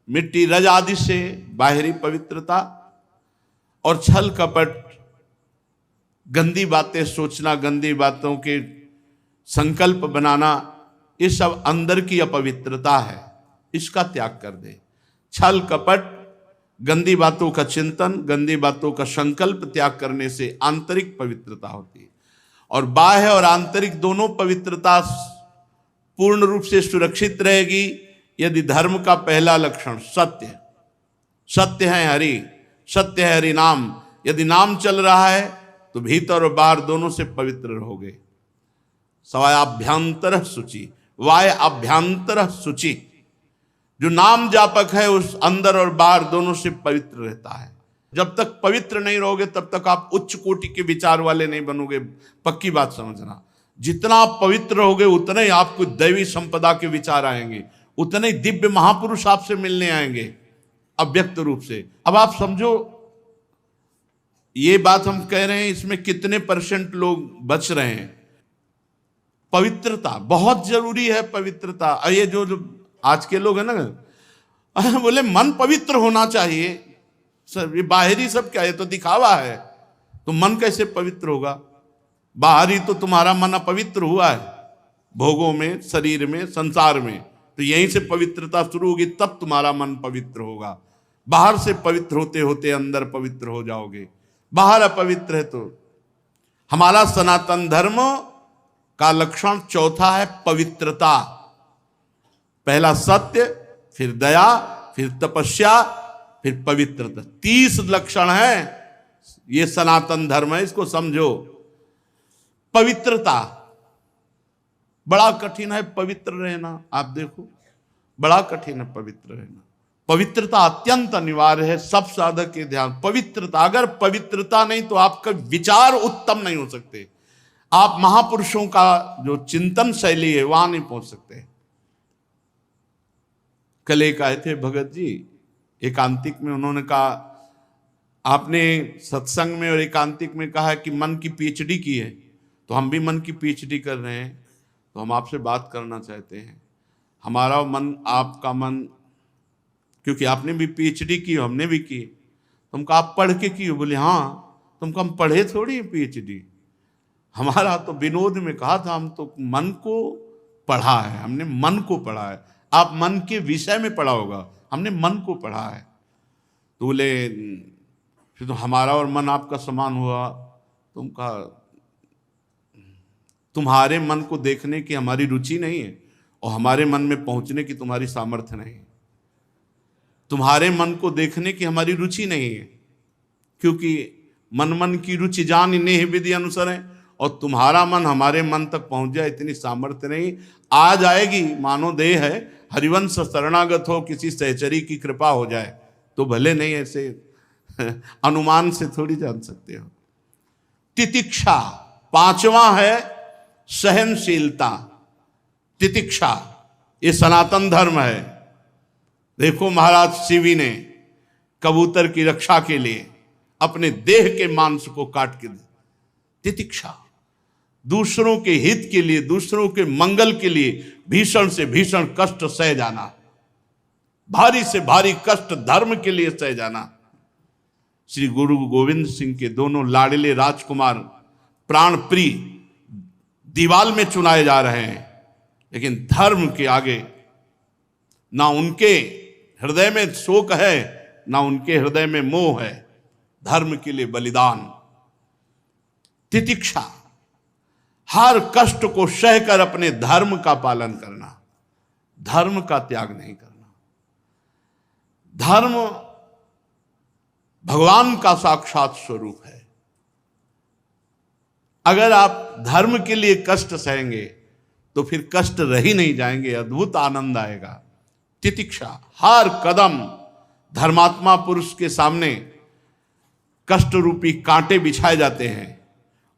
S1: मिट्टी, रज आदि से बाहरी पवित्रता, और छल कपट, गंदी बातें सोचना, गंदी बातों के संकल्प बनाना, ये सब अंदर की अपवित्रता है। इसका त्याग कर दे। छल कपट, गंदी बातों का चिंतन, गंदी बातों का संकल्प त्याग करने से आंतरिक पवित्रता होती है। और बाह्य और आंतरिक दोनों पवित्रता पूर्ण रूप से सुरक्षित रहेगी यदि धर्म का पहला लक्षण सत्य, सत्य है हरि, सत्य है हरि नाम, यदि नाम चल रहा है तो भीतर और बाहर दोनों से पवित्र रहोगे। सवायाभ्यंतर शुचि, वाय अभ्यंतर शुचि। जो नाम जापक है उस अंदर और बाहर दोनों से पवित्र रहता है। जब तक पवित्र नहीं रहोगे तब तक आप उच्च कोटि के विचार वाले नहीं बनोगे। पक्की बात समझना। जितना आप पवित्र रहोगे उतने ही आपको दैवी संपदा के विचार आएंगे, उतने ही दिव्य महापुरुष आपसे मिलने आएंगे अव्यक्त रूप से। अब आप समझो, ये बात हम कह रहे हैं, इसमें कितने % लोग बच रहे हैं। पवित्रता बहुत जरूरी है। पवित्रता, ये जो आज के लोग हैं ना, बोले मन पवित्र होना चाहिए। सर ये बाहरी सब क्या है, तो दिखावा है। तो मन कैसे पवित्र होगा? बाहरी तो तुम्हारा मन अपवित्र हुआ है, भोगों में, शरीर में, संसार में। तो यहीं से पवित्रता शुरू होगी, तब तुम्हारा मन पवित्र होगा। बाहर से पवित्र होते होते अंदर पवित्र हो जाओगे। बाहर अपवित्र है तो। हमारा सनातन धर्म का लक्षण चौथा है पवित्रता। पहला सत्य, फिर दया, फिर तपस्या, फिर पवित्रता। 30 लक्षण है। ये सनातन धर्म है, इसको समझो। पवित्रता बड़ा कठिन है पवित्र रहना। आप देखो, बड़ा कठिन है पवित्र रहना। पवित्रता अत्यंत अनिवार्य है। सब साधक के ध्यान, पवित्रता। अगर पवित्रता नहीं तो आपका विचार उत्तम नहीं हो सकते। आप महापुरुषों का जो चिंतन शैली है वहां नहीं पहुंच सकते। कल एक आए थे भगत जी एकांतिक में, उन्होंने कहा, आपने सत्संग में और एकांतिक में कहा कि मन की PhD की है, तो हम भी मन की PhD कर रहे हैं, तो हम आपसे बात करना चाहते हैं। हमारा मन, आपका मन, क्योंकि आपने भी PhD की, हमने भी की। तुम कहा आप पढ़ के की हो? बोले हाँ। तुम कहा हम पढ़े थोड़ी PhD। हमारा तो विनोद में कहा था, हम तो मन को पढ़ा है, हमने मन को पढ़ा है। आप मन के विषय में पढ़ा होगा, हमने मन को पढ़ा है। तो बोले फिर तो हमारा और मन आपका समान हुआ। तुम कहा तुम्हारे मन को देखने की हमारी रुचि नहीं है और हमारे मन में पहुंचने की तुम्हारी सामर्थ्य नहीं है। तुम्हारे मन को देखने की हमारी रुचि नहीं है, क्योंकि मन मन की रुचि जान इन्हें विधि अनुसार है। और तुम्हारा मन हमारे मन तक पहुंच जाए इतनी सामर्थ्य नहीं। आ जाएगी, मानो देह है, हरिवंश शरणागत हो, किसी सहचरी की कृपा हो जाए तो भले, नहीं ऐसे अनुमान से थोड़ी जान सकते हो। तितिक्षा, 5वां है सहनशीलता। तितिक्षा ये सनातन धर्म है। देखो महाराज शिवी ने कबूतर की रक्षा के लिए अपने देह के मांस को काट के दिया। तितिक्षा, दूसरों के हित के लिए, दूसरों के मंगल के लिए भीषण से भीषण कष्ट सह जाना, भारी से भारी कष्ट धर्म के लिए सह जाना। श्री गुरु गोविंद सिंह के दोनों लाडले राजकुमार प्राण प्रिय दीवाल में चुनाए जा रहे हैं, लेकिन धर्म के आगे ना उनके हृदय में शोक है, ना उनके हृदय में मोह है। धर्म के लिए बलिदान, तितिक्षा, हर कष्ट को सहकर अपने धर्म का पालन करना, धर्म का त्याग नहीं करना। धर्म भगवान का साक्षात स्वरूप है। अगर आप धर्म के लिए कष्ट सहेंगे तो फिर कष्ट रह ही नहीं जाएंगे, अद्भुत आनंद आएगा। तितिक्षा, हर कदम धर्मात्मा पुरुष के सामने कष्ट रूपी कांटे बिछाए जाते हैं,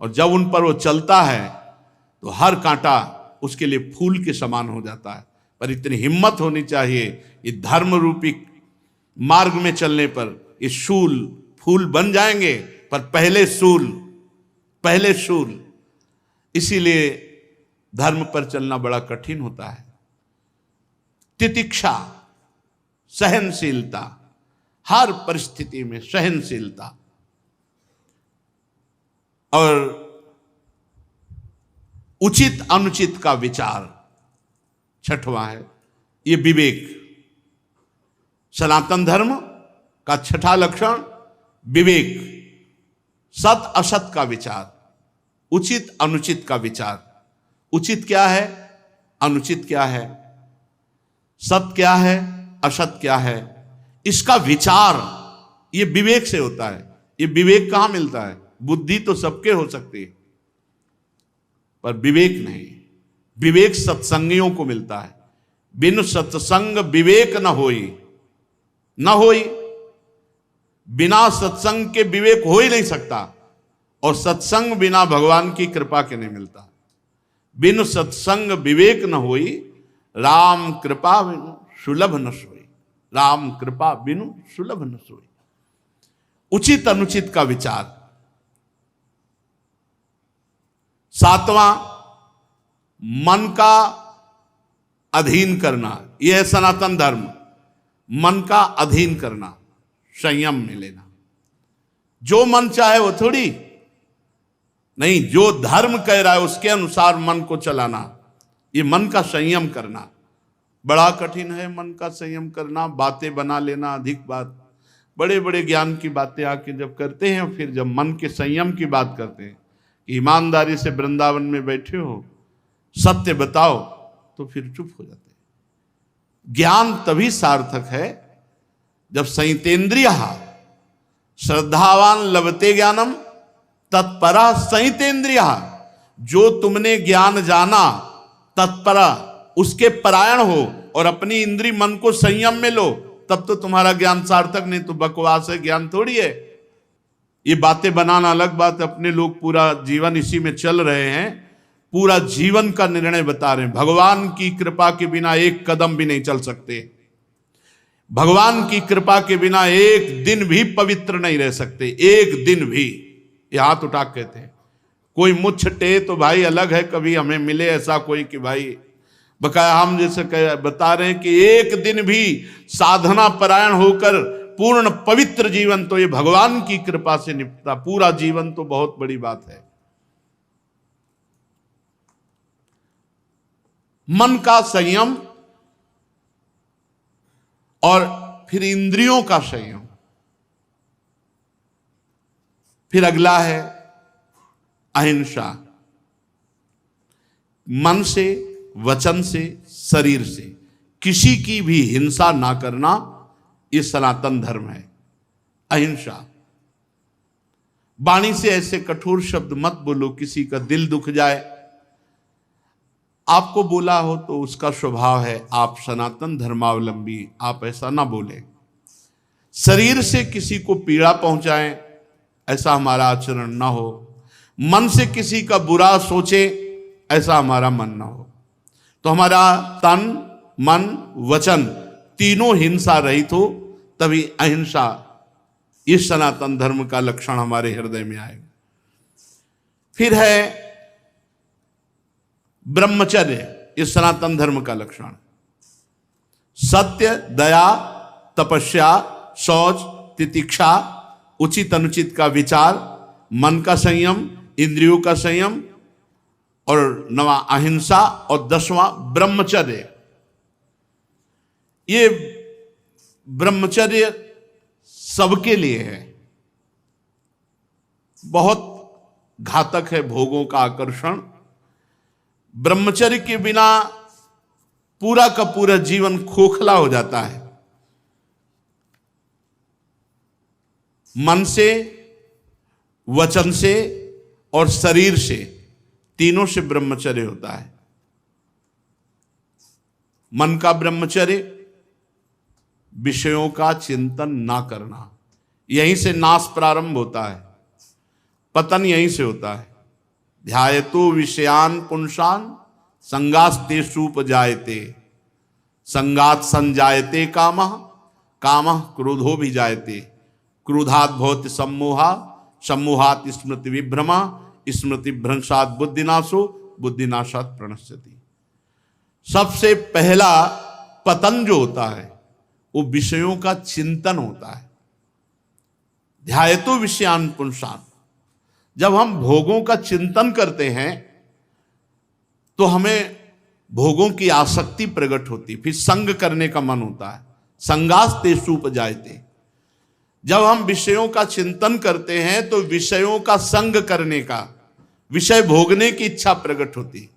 S1: और जब उन पर वो चलता है तो हर कांटा उसके लिए फूल के समान हो जाता है। पर इतनी हिम्मत होनी चाहिए, ये धर्म रूपी मार्ग में चलने पर ये शूल फूल बन जाएंगे, पर पहले शूल। इसीलिए धर्म पर चलना बड़ा कठिन होता है। तितिक्षा, सहनशीलता, हर परिस्थिति में सहनशीलता। और उचित अनुचित का विचार, छठवां है ये विवेक। सनातन धर्म का छठा लक्षण विवेक, सत असत का विचार, उचित अनुचित का विचार। उचित क्या है, अनुचित क्या है, सत क्या है, असत क्या है, इसका विचार ये विवेक से होता है। ये विवेक कहां मिलता है? बुद्धि तो सबके हो सकती है, पर विवेक नहीं। विवेक सत्संगियों को मिलता है। बिन सत्संग विवेक न होई। बिना सत्संग के विवेक हो ही नहीं सकता, और सत्संग बिना भगवान की कृपा के नहीं मिलता। बिन सत्संग विवेक न होई, राम कृपा बिनु सुलभ न सोई। राम कृपा बिनु सुलभ न सोई। उचित अनुचित का विचार। सातवां, मन का अधीन करना। यह है सनातन धर्म। मन का अधीन करना, संयम में लेना। जो मन चाहे वो थोड़ी नहीं, जो धर्म कह रहा है उसके अनुसार मन को चलाना, ये मन का संयम करना बड़ा कठिन है। मन का संयम करना, बातें बना लेना, अधिक बात, बड़े बड़े ज्ञान की बातें आके जब करते हैं, फिर जब मन के संयम की बात करते हैं कि ईमानदारी से वृंदावन में बैठे हो, सत्य बताओ, तो फिर चुप हो जाते हैं। ज्ञान तभी सार्थक है जब संयतेन्द्रिय श्रद्धावान लभते ज्ञानम तत्परा संयतेन्द्रिय। जो तुमने ज्ञान जाना, तत्परा उसके परायण हो और अपनी इंद्री मन को संयम में लो, तब तो तुम्हारा ज्ञान सार्थक। नहीं तो बकवास है, ज्ञान थोड़ी है। ये बातें बनाना अलग बात, अपने लोग पूरा जीवन इसी में चल रहे हैं, पूरा जीवन का निर्णय बता रहे हैं। भगवान की कृपा के बिना एक कदम भी नहीं चल सकते। भगवान की कृपा के बिना एक दिन भी पवित्र नहीं रह सकते, एक दिन भी। ये हाथ उठा कहते हैं। कोई मुझ टे तो भाई अलग है, कभी हमें मिले ऐसा कोई कि भाई बकाया हम जैसे बता रहे हैं कि एक दिन भी साधना परायण होकर पूर्ण पवित्र जीवन तो ये भगवान की कृपा से निपटा। पूरा जीवन तो बहुत बड़ी बात है। मन का संयम और फिर इंद्रियों का संयम। फिर अगला है अहिंसा। मन से, वचन से, शरीर से किसी की भी हिंसा ना करना, ये सनातन धर्म है। अहिंसा। वाणी से ऐसे कठोर शब्द मत बोलो किसी का दिल दुख जाए। आपको बोला हो तो उसका स्वभाव है, आप सनातन धर्मावलंबी, आप ऐसा ना बोले। शरीर से किसी को पीड़ा पहुंचाएं, ऐसा हमारा आचरण ना हो। मन से किसी का बुरा सोचे, ऐसा हमारा मन ना हो। तो हमारा तन, मन, वचन तीनों हिंसा रहित हो, तभी अहिंसा, इस सनातन धर्म का लक्षण हमारे हृदय में आएगा। फिर है ब्रह्मचर्य, इस सनातन धर्म का लक्षण। सत्य, दया, तपस्या, शौच, तितिक्षा, उचित अनुचित का विचार, मन का संयम, इंद्रियों का संयम, और 9वां अहिंसा, और 10वां ब्रह्मचर्य। ये ब्रह्मचर्य सबके लिए है। बहुत घातक है भोगों का आकर्षण। ब्रह्मचर्य के बिना पूरा का पूरा जीवन खोखला हो जाता है। मन से, वचन से और शरीर से, तीनों से ब्रह्मचर्य होता है। मन का ब्रह्मचर्य, विषयों का चिंतन ना करना। यहीं से नाश प्रारंभ होता है, पतन यहीं से होता है। ध्यायतो विषयान पुंसान संगास्तेषुपजायते, संगात संजायते कामः, कामः क्रोधो भी जायते, क्रोधात् भवति सम्मोहा, सम्मोहात् स्मृति विभ्रमा, स्मृति भ्रंशात् बुद्धिनाशो, बुद्धिनाशात् प्रणश्यति। सबसे पहला पतन जो होता है वो विषयों का चिंतन होता है। ध्यायतो विषयान पुंसान, जब हम भोगों का चिंतन करते हैं तो हमें भोगों की आसक्ति प्रकट होती, फिर संग करने का मन होता है। संगास्तेषुपजायते, जब हम विषयों का चिंतन करते हैं तो विषयों का संग करने का, विषय भोगने की इच्छा प्रकट होती।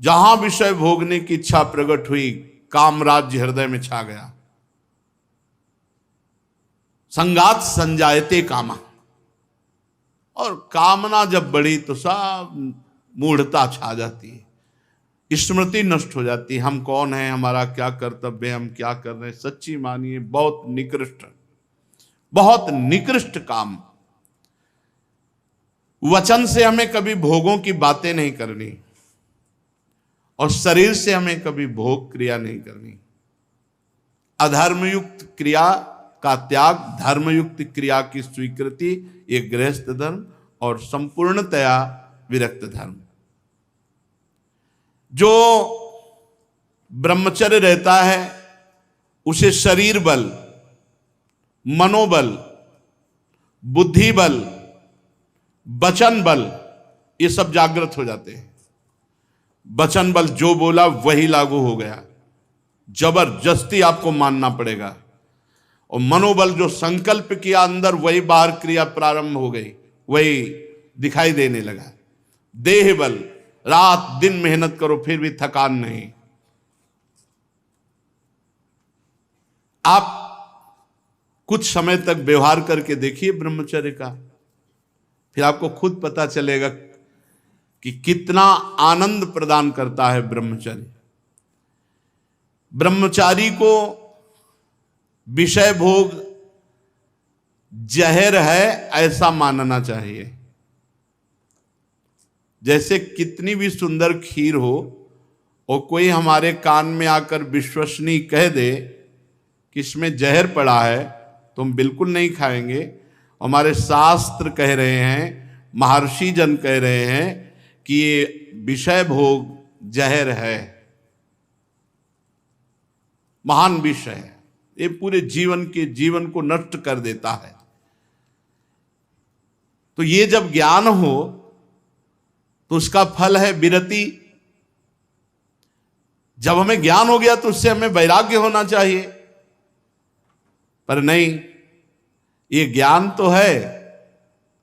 S1: जहां विषय भोगने की इच्छा प्रकट हुई, कामराज्य हृदय में छा गया। संगात संजायते कामा, और कामना जब बढ़ी तो सब मूढ़ता छा जाती है, स्मृति नष्ट हो जाती है। हम कौन हैं, हमारा क्या कर्तव्य है, हम क्या कर रहे हैं। सच्ची मानिए बहुत निकृष्ट, बहुत निकृष्ट काम। वचन से हमें कभी भोगों की बातें नहीं करनी, और शरीर से हमें कभी भोग क्रिया नहीं करनी। अधर्मयुक्त क्रिया का त्याग, धर्मयुक्त क्रिया की स्वीकृति, ये गृहस्थ धर्म और संपूर्णतया विरक्त धर्म। जो ब्रह्मचर्य रहता है उसे शरीर बल, मनोबल, बुद्धि बल, वचन बल, ये सब जागृत हो जाते हैं। वचन बल, जो बोला वही लागू हो गया, जबरदस्ती आपको मानना पड़ेगा। और मनोबल, जो संकल्प किया अंदर वही बाहर क्रिया प्रारंभ हो गई, वही दिखाई देने लगा। देह बल, रात दिन मेहनत करो फिर भी थकान नहीं। आप कुछ समय तक व्यवहार करके देखिए ब्रह्मचर्य का, फिर आपको खुद पता चलेगा कि कितना आनंद प्रदान करता है ब्रह्मचर्य। ब्रह्मचारी को विषय भोग जहर है ऐसा मानना चाहिए। जैसे कितनी भी सुंदर खीर हो और कोई हमारे कान में आकर विश्वसनीय कह दे कि इसमें जहर पड़ा है तो हम बिल्कुल नहीं खाएंगे। हमारे शास्त्र कह रहे हैं, महर्षि जन कह रहे हैं कि ये विषय भोग जहर है, महान विषय है, ये पूरे जीवन को नष्ट कर देता है। तो ये जब ज्ञान हो तो उसका फल है विरति। जब हमें ज्ञान हो गया तो उससे हमें वैराग्य होना चाहिए, पर नहीं। ये ज्ञान तो है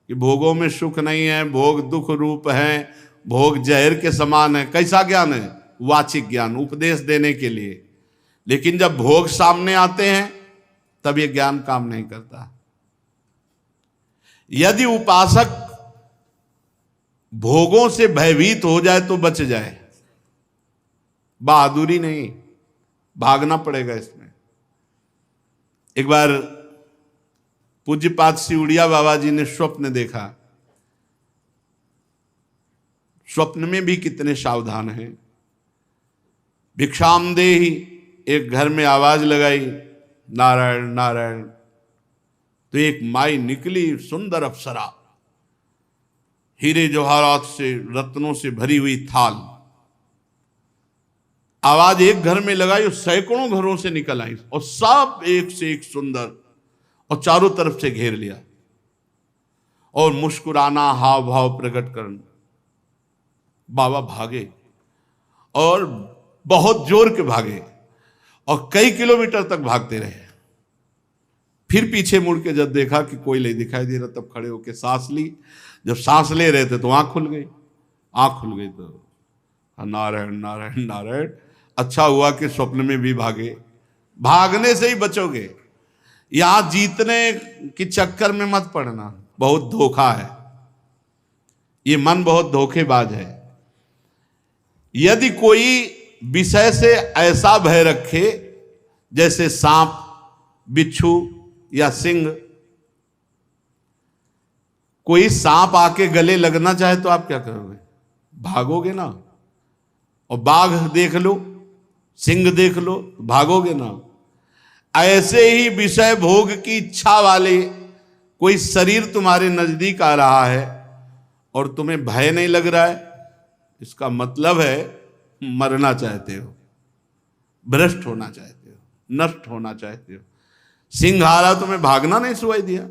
S1: कि भोगों में सुख नहीं है, भोग दुख रूप है, भोग जहर के समान है। कैसा ज्ञान है? वाचिक ज्ञान, उपदेश देने के लिए। लेकिन जब भोग सामने आते हैं तब ये ज्ञान काम नहीं करता। यदि उपासक भोगों से भयभीत हो जाए तो बच जाए, बहादुरी नहीं, भागना पड़ेगा इसमें। एक बार पूज्यपाद श्री उड़िया बाबा जी ने स्वप्न देखा। स्वप्न में भी कितने सावधान हैं। भिक्षाम देहि, एक घर में आवाज लगाई, नारायण नारायण। तो एक माई निकली, सुंदर अप्सरा, हीरे जवाहरात से, रत्नों से भरी हुई थाल। आवाज एक घर में लगाई और सैकड़ों घरों से निकल आई और सब एक से एक सुंदर, और चारों तरफ से घेर लिया और मुस्कुराना, हाव भाव प्रकट करना। बाबा भागे और बहुत जोर के भागे और कई किलोमीटर तक भागते रहे। फिर पीछे मुड़ के जब देखा कि कोई नहीं दिखाई दे रहा, तब खड़े होकर सांस ली। जब सांस ले रहे थे तो आंख खुल गई। आंख खुल गई तो नारायण नारायण नारायण। अच्छा हुआ कि स्वप्न में भी भागे। भागने से ही बचोगे, यहां जीतने के चक्कर में मत पड़ना, बहुत धोखा है। ये मन बहुत धोखेबाज है। यदि कोई विषय से ऐसा भय रखे जैसे सांप, बिच्छू या सिंह, कोई सांप आके गले लगना चाहे तो आप क्या करोगे? भागोगे ना। और बाघ देख लो, सिंह देख लो, भागोगे ना। ऐसे ही विषय भोग की इच्छा वाले कोई शरीर तुम्हारे नजदीक आ रहा है और तुम्हें भय नहीं लग रहा है, इसका मतलब है मरना चाहते हो, भ्रष्ट होना चाहते हो, नष्ट होना चाहते हो। सिंह आ रहा तुम्हें भागना नहीं सुनाई दिया,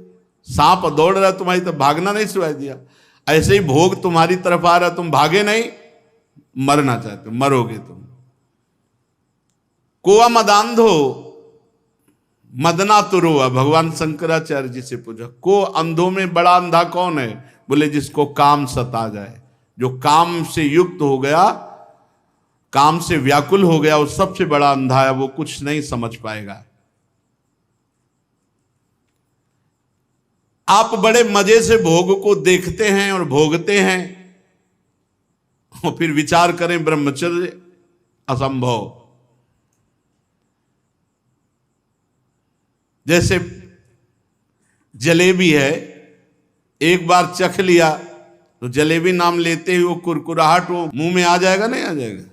S1: सांप दौड़ रहा तुम्हारी तरफ भागना नहीं सुनाई दिया। ऐसे ही भोग तुम्हारी तरफ आ रहा, तुम भागे नहीं, मरना चाहते हो, मरोगे तुम। कोआ मदांधो मदना तुरुआ, भगवान शंकराचार्य जी से पूछा, को अंधों में बड़ा अंधा कौन है? बोले जिसको काम सता जाए, जो काम से युक्त हो गया, काम से व्याकुल हो गया, वो सबसे बड़ा अंधा है, वो कुछ नहीं समझ पाएगा। आप बड़े मजे से भोग को देखते हैं और भोगते हैं और फिर विचार करें ब्रह्मचर्य असंभव। जैसे जलेबी है, एक बार चख लिया तो जलेबी नाम लेते ही वो कुरकुराहट वो मुंह में आ जाएगा, नहीं आ जाएगा?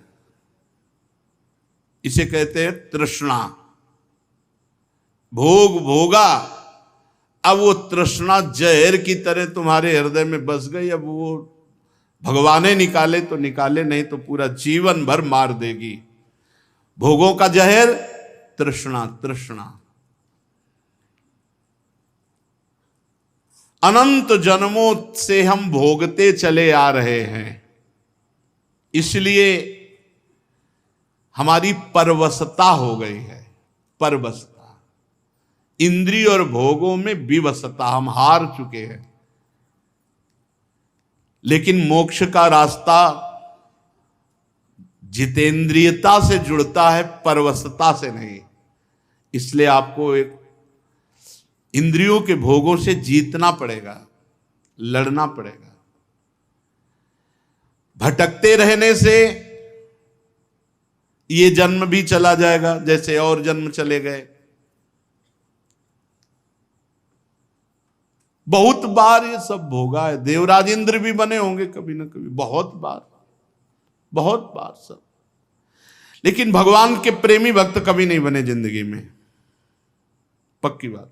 S1: इसे कहते हैं तृष्णा। भोग भोगा, अब वो तृष्णा जहर की तरह तुम्हारे हृदय में बस गई। अब वो भगवाने निकाले तो निकाले, नहीं तो पूरा जीवन भर मार देगी। भोगों का जहर तृष्णा। तृष्णा अनंत जन्मों से हम भोगते चले आ रहे हैं, इसलिए हमारी परवशता हो गई है। परवशता, इंद्रिय और भोगों में विवशता, हम हार चुके हैं। लेकिन मोक्ष का रास्ता जितेंद्रियता से जुड़ता है, परवशता से नहीं। इसलिए आपको एक इंद्रियों के भोगों से जीतना पड़ेगा, लड़ना पड़ेगा। भटकते रहने से ये जन्म भी चला जाएगा, जैसे और जन्म चले गए। बहुत बार ये सब भोगा है। देवराज इंद्र भी बने होंगे कभी ना कभी, बहुत बार, बहुत बार सब। लेकिन भगवान के प्रेमी भक्त कभी नहीं बने जिंदगी में, पक्की बात।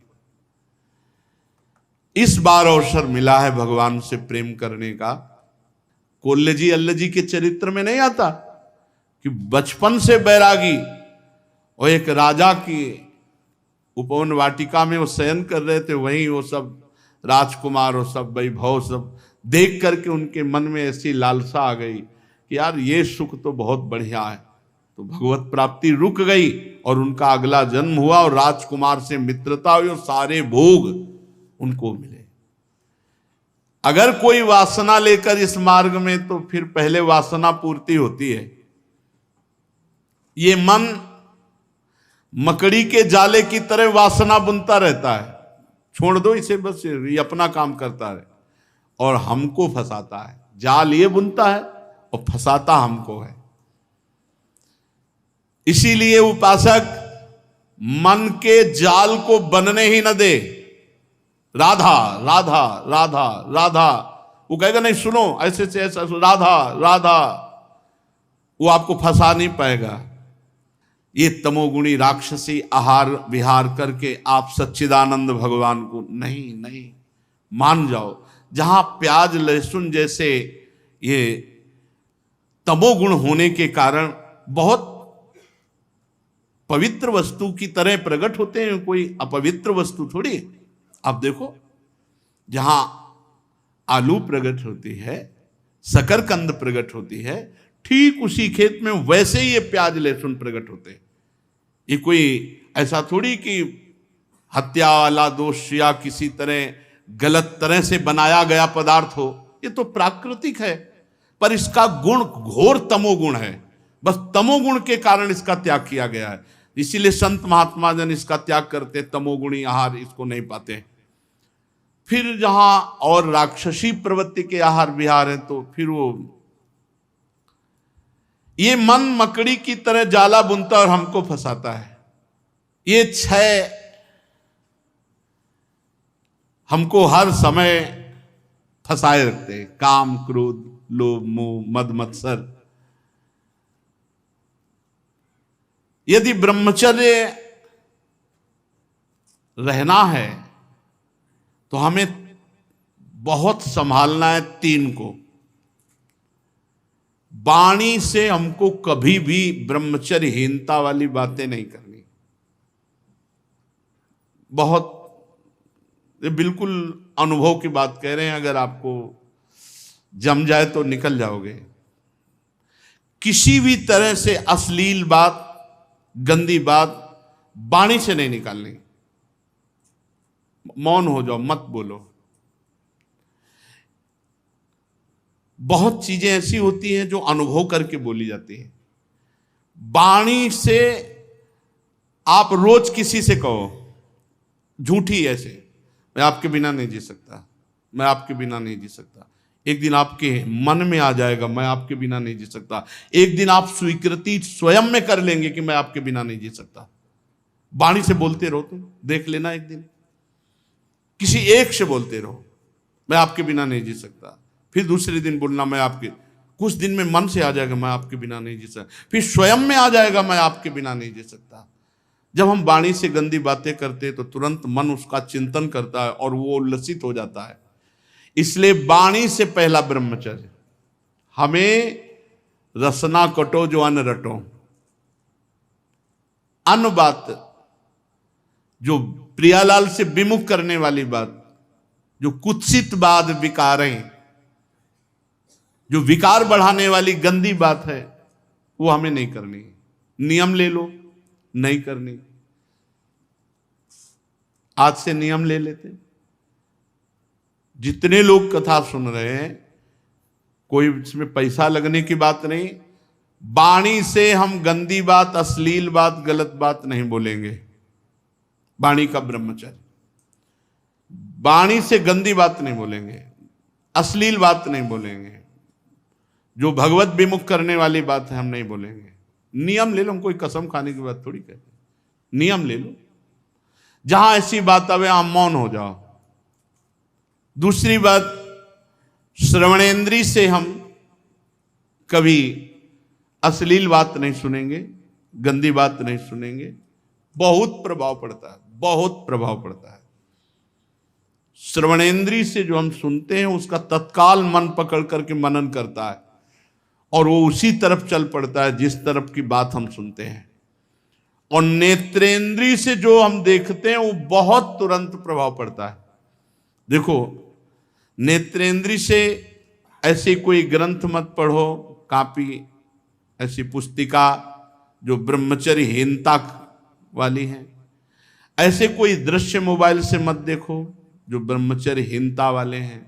S1: इस बार अवसर मिला है भगवान से प्रेम करने का। कोल्ले जी अल्ले जी के चरित्र में नहीं आता कि बचपन से बैरागी और एक राजा की उपवन वाटिका में वो शयन कर रहे थे, वहीं वो सब राजकुमार और सब वैभव सब देख करके उनके मन में ऐसी लालसा आ गई कि यार ये सुख तो बहुत बढ़िया है। तो भगवत प्राप्ति रुक गई और उनका अगला जन्म हुआ और राजकुमार से मित्रता हुई और सारे भोग उनको मिले। अगर कोई वासना लेकर इस मार्ग में, तो फिर पहले वासना पूर्ति होती है। ये मन मकड़ी के जाले की तरह वासना बुनता रहता है, छोड़ दो इसे, बस ये अपना काम करता है और हमको फंसाता है। जाल ये बुनता है और फंसाता हमको है। इसीलिए उपासक मन के जाल को बनने ही न दे। राधा राधा राधा राधा, वो कहेगा नहीं सुनो ऐसे से ऐसा, राधा राधा, वो आपको फंसा नहीं पाएगा। ये तमोगुणी राक्षसी आहार विहार करके आप सच्चिदानंद भगवान को नहीं नहीं मान जाओ। जहां प्याज लहसुन जैसे ये तमोगुण होने के कारण बहुत पवित्र वस्तु की तरह प्रकट होते हैं, कोई अपवित्र वस्तु थोड़ी। अब देखो, जहां आलू प्रकट होती है, शकरकंद प्रकट होती है, ठीक उसी खेत में वैसे ही ये प्याज लहसुन प्रकट होते हैं। ये कोई ऐसा थोड़ी कि हत्या वाला दोष या किसी तरह गलत तरह से बनाया गया पदार्थ हो, ये तो प्राकृतिक है, पर इसका गुण घोर तमोगुण है। बस तमोगुण के कारण इसका त्याग किया गया है, इसीलिए संत महात्मा जन इसका त्याग करते, तमोगुणी आहार इसको नहीं पाते। फिर जहां और राक्षसी प्रवृत्ति के आहार विहार है, तो फिर वो ये मन मकड़ी की तरह जाला बुनता और हमको फंसाता है। ये छह हमको हर समय फंसाए रखते हैं, काम क्रोध लोभ मोह मद मत्सर। यदि ब्रह्मचर्य रहना है तो हमें बहुत संभालना है तीन को। वाणी से हमको कभी भी ब्रह्मचर्यहीनता वाली बातें नहीं करनी। बहुत, ये बिल्कुल अनुभव की बात कह रहे हैं, अगर आपको जम जाए तो निकल जाओगे। किसी भी तरह से अश्लील बात, गंदी बात वाणी से नहीं निकालनी। मौन हो जाओ, मत बोलो। बहुत चीजें ऐसी होती हैं जो अनुभव करके बोली जाती हैं। वाणी से आप रोज किसी से कहो झूठी, ऐसे मैं आपके बिना नहीं जी सकता, मैं आपके बिना नहीं जी सकता। एक दिन आपके मन में आ जाएगा मैं आपके बिना नहीं जी सकता। एक दिन आप स्वीकृति स्वयं में कर लेंगे कि मैं आपके बिना नहीं जी सकता। वाणी से बोलते रहो, तुम देख लेना, एक दिन किसी एक से बोलते रहो मैं आपके बिना नहीं जी सकता। फिर दूसरे दिन बोलना मैं आपके, कुछ दिन में मन से आ जाएगा मैं आपके बिना नहीं जी सकता। फिर स्वयं में आ जाएगा मैं आपके बिना नहीं जी सकता। जब हम वाणी से गंदी बातें करते हैं तो तुरंत मन उसका चिंतन करता है और वो उल्लसित हो जाता है। इसलिए वाणी से पहला ब्रह्मचर्य। हमें रसना कटो जो अन्न रटो। अन्न बात जो प्रियालाल से विमुख करने वाली बात, जो कुत्सित बात, विकारें, जो विकार बढ़ाने वाली गंदी बात है, वो हमें नहीं करनी। नियम ले लो, नहीं करनी। आज से नियम ले लेते। जितने लोग कथा सुन रहे हैं, कोई इसमें पैसा लगने की बात नहीं। वाणी से हम गंदी बात, अश्लील बात, गलत बात नहीं बोलेंगे। वाणी का ब्रह्मचर्य। वाणी से गंदी बात नहीं बोलेंगे, अश्लील बात नहीं बोलेंगे, जो भगवत विमुख करने वाली बात है हम नहीं बोलेंगे। नियम ले लो, हम कोई कसम खाने की बात थोड़ी कहते, नियम ले लो। जहां ऐसी बात आवे आप मौन हो जाओ। दूसरी बात, श्रवणेंद्री से हम कभी अश्लील बात नहीं सुनेंगे, गंदी बात नहीं सुनेंगे। बहुत प्रभाव पड़ता है, बहुत प्रभाव पड़ता है। श्रवणेंद्री से जो हम सुनते हैं उसका तत्काल मन पकड़ करके मनन करता है और वो उसी तरफ चल पड़ता है जिस तरफ की बात हम सुनते हैं। और नेत्रेंद्री से जो हम देखते हैं वो बहुत तुरंत प्रभाव पड़ता है। देखो, नेत्रेंद्री से ऐसे कोई ग्रंथ मत पढ़ो, कॉपी, ऐसी पुस्तिका जो ब्रह्मचर्यहीनता वाली है। ऐसे कोई दृश्य मोबाइल से मत देखो जो ब्रह्मचर्यहीनता वाले हैं।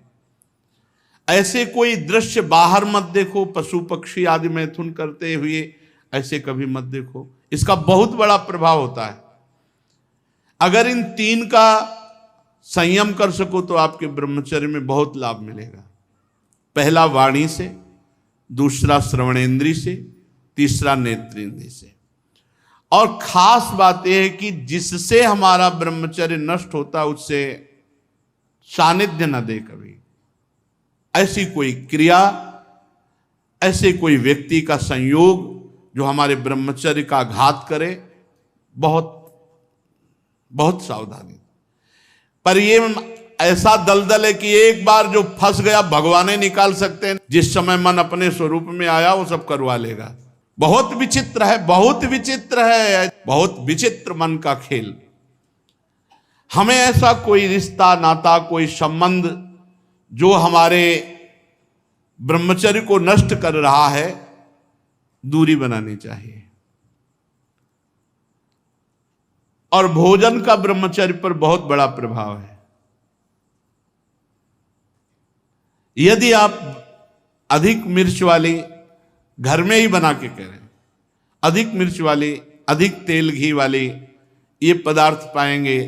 S1: ऐसे कोई दृश्य बाहर मत देखो, पशु पक्षी आदि मैथुन करते हुए ऐसे कभी मत देखो। इसका बहुत बड़ा प्रभाव होता है। अगर इन तीन का संयम कर सको तो आपके ब्रह्मचर्य में बहुत लाभ मिलेगा। पहला वाणी से, दूसरा श्रवणेंद्री से, तीसरा नेत्रेंद्री से। और खास बात यह है कि जिससे हमारा ब्रह्मचर्य नष्ट होता है उससे सानिध्य न दे कभी। ऐसी कोई क्रिया, ऐसे कोई व्यक्ति का संयोग जो हमारे ब्रह्मचर्य का घात करे, बहुत बहुत सावधानी। पर ये ऐसा दलदल है कि एक बार जो फंस गया भगवान ही निकाल सकते हैं। जिस समय मन अपने स्वरूप में आया वो सब करवा लेगा। बहुत विचित्र है, बहुत विचित्र है, बहुत विचित्र मन का खेल। हमें ऐसा कोई रिश्ता नाता, कोई संबंध जो हमारे ब्रह्मचर्य को नष्ट कर रहा है, दूरी बनानी चाहिए। और भोजन का ब्रह्मचर्य पर बहुत बड़ा प्रभाव है। यदि आप अधिक मिर्च वाली, घर में ही बना के करें, अधिक मिर्च वाली, अधिक तेल घी वाली ये पदार्थ पाएंगे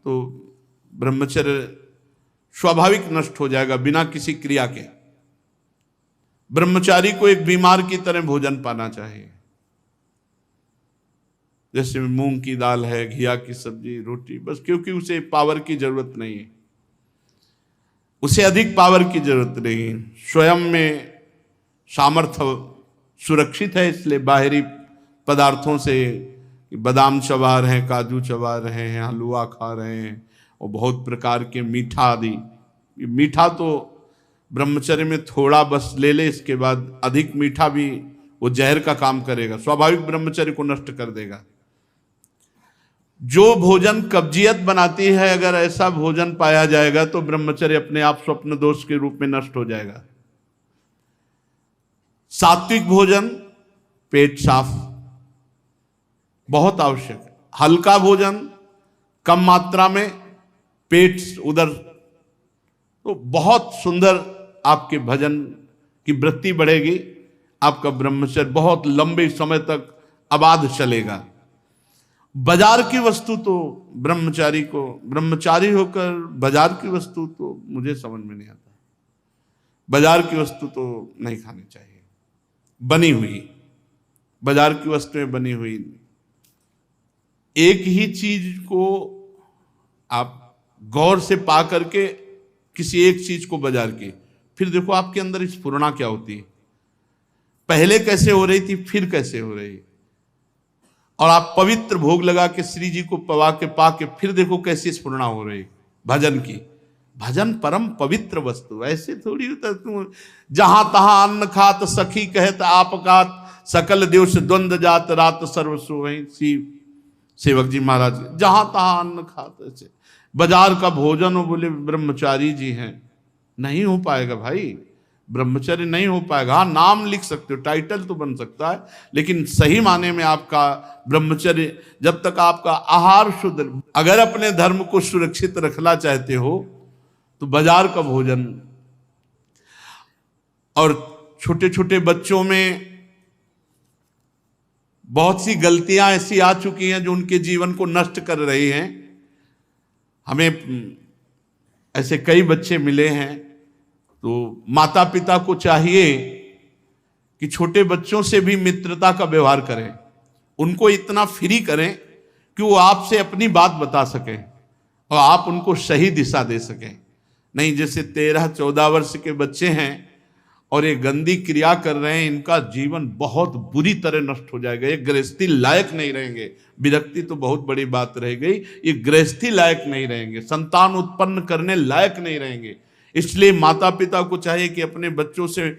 S1: तो ब्रह्मचर्य स्वाभाविक नष्ट हो जाएगा बिना किसी क्रिया के। ब्रह्मचारी को एक बीमार की तरह भोजन पाना चाहिए। जैसे मूंग की दाल है, घिया की सब्जी, रोटी, बस, क्योंकि उसे पावर की जरूरत नहीं है, उसे अधिक पावर की जरूरत नहीं है। स्वयं में सामर्थ्य सुरक्षित है, इसलिए बाहरी पदार्थों से बादाम चबा रहे हैं, काजू चबा रहे हैं, हलवा खा रहे हैं और बहुत प्रकार के मीठा आदि। मीठा तो ब्रह्मचर्य में थोड़ा बस ले ले, इसके बाद अधिक मीठा भी वो जहर का काम करेगा, स्वाभाविक ब्रह्मचर्य को नष्ट कर देगा। जो भोजन कब्जियत बनाती है, अगर ऐसा भोजन पाया जाएगा तो ब्रह्मचर्य अपने आप स्वप्न दोष के रूप में नष्ट हो जाएगा। सात्विक भोजन, पेट साफ, बहुत आवश्यक है। हल्का भोजन, कम मात्रा में, पेट उधर, तो बहुत सुंदर आपके भजन की वृत्ति बढ़ेगी। आपका ब्रह्मचर्य बहुत लंबे समय तक आबाद चलेगा। बाजार की वस्तु तो ब्रह्मचारी को, ब्रह्मचारी होकर बाजार की वस्तु तो मुझे समझ में नहीं आता। बाजार की वस्तु तो नहीं खानी चाहिए, बनी हुई, बाजार की वस्तुएं बनी हुई। एक ही चीज को आप गौर से पा करके किसी एक चीज को बाजार की, फिर देखो आपके अंदर स्फुरणा क्या होती है, पहले कैसे हो रही थी, फिर कैसे हो रही है। और आप पवित्र भोग लगा के श्री जी को पवा के पा के फिर देखो कैसी स्फुरणा हो रही भजन की। भजन परम पवित्र वस्तु, ऐसे थोड़ी होता तुम जहां तहां अन्न खात सखी कहत आपकात, सकल देव से द्वंद जात रात सर्वस्व वही। सेवक जी महाराज जहां तहां अन्न खात, ऐसे बाजार का भोजन हो, बोले ब्रह्मचारी जी हैं, नहीं हो पाएगा भाई, ब्रह्मचर्य नहीं हो पाएगा। हाँ, नाम लिख सकते हो, टाइटल तो बन सकता है, लेकिन सही माने में आपका ब्रह्मचर्य, जब तक आपका आहार शुद्ध, अगर अपने धर्म को सुरक्षित रखना चाहते हो तो बाजार का भोजन। और छोटे छोटे बच्चों में बहुत सी गलतियां ऐसी आ चुकी हैं जो उनके जीवन को नष्ट कर रही हैं। हमें ऐसे कई बच्चे मिले हैं, तो माता पिता को चाहिए कि छोटे बच्चों से भी मित्रता का व्यवहार करें, उनको इतना फ्री करें कि वो आपसे अपनी बात बता सकें और आप उनको सही दिशा दे सकें। नहीं, जैसे 13-14 वर्ष के बच्चे हैं और ये गंदी क्रिया कर रहे हैं, इनका जीवन बहुत बुरी तरह नष्ट हो जाएगा। ये गृहस्थी लायक नहीं रहेंगे। विरक्ति तो बहुत बड़ी बात रह गई, ये गृहस्थी लायक नहीं रहेंगे, संतान उत्पन्न करने लायक नहीं रहेंगे। इसलिए माता पिता को चाहिए कि अपने बच्चों से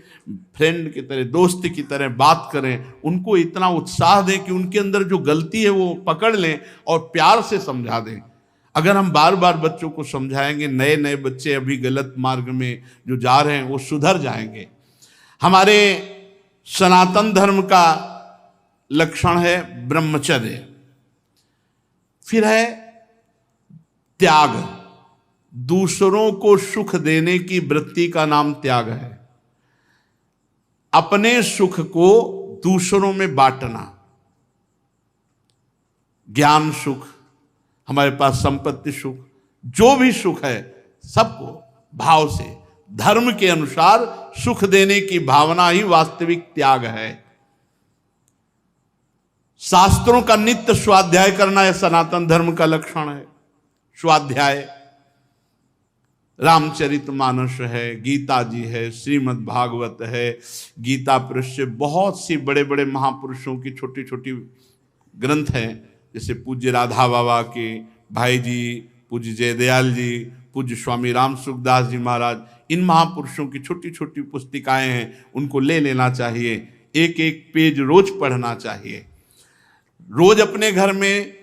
S1: फ्रेंड की तरह, दोस्त की तरह बात करें, उनको इतना उत्साह दें कि उनके अंदर जो गलती है वो पकड़ लें और प्यार से समझा दें। अगर हम बार बार बच्चों को समझाएंगे, नए नए बच्चे अभी गलत मार्ग में जो जा रहे हैं वो सुधर जाएंगे। हमारे सनातन धर्म का लक्षण है ब्रह्मचर्य, फिर है त्याग। दूसरों को सुख देने की वृत्ति का नाम त्याग है। अपने सुख को दूसरों में बांटना, ज्ञान सुख, हमारे पास संपत्ति सुख, जो भी सुख है सबको भाव से, धर्म के अनुसार सुख देने की भावना ही वास्तविक त्याग है। शास्त्रों का नित्य स्वाध्याय करना यह सनातन धर्म का लक्षण है। स्वाध्याय, रामचरितमानस है, गीता जी है, श्रीमद् भागवत है, गीता पृष्ठ, बहुत सी बड़े बड़े महापुरुषों की छोटी छोटी ग्रंथ हैं, जैसे पूज्य राधा बाबा के भाई जी, पूज्य जयदयाल जी, पूज्य स्वामी राम सुखदास जी महाराज, इन महापुरुषों की छोटी छोटी पुस्तिकाएं हैं, उनको ले लेना चाहिए। एक एक पेज रोज पढ़ना चाहिए। रोज अपने घर में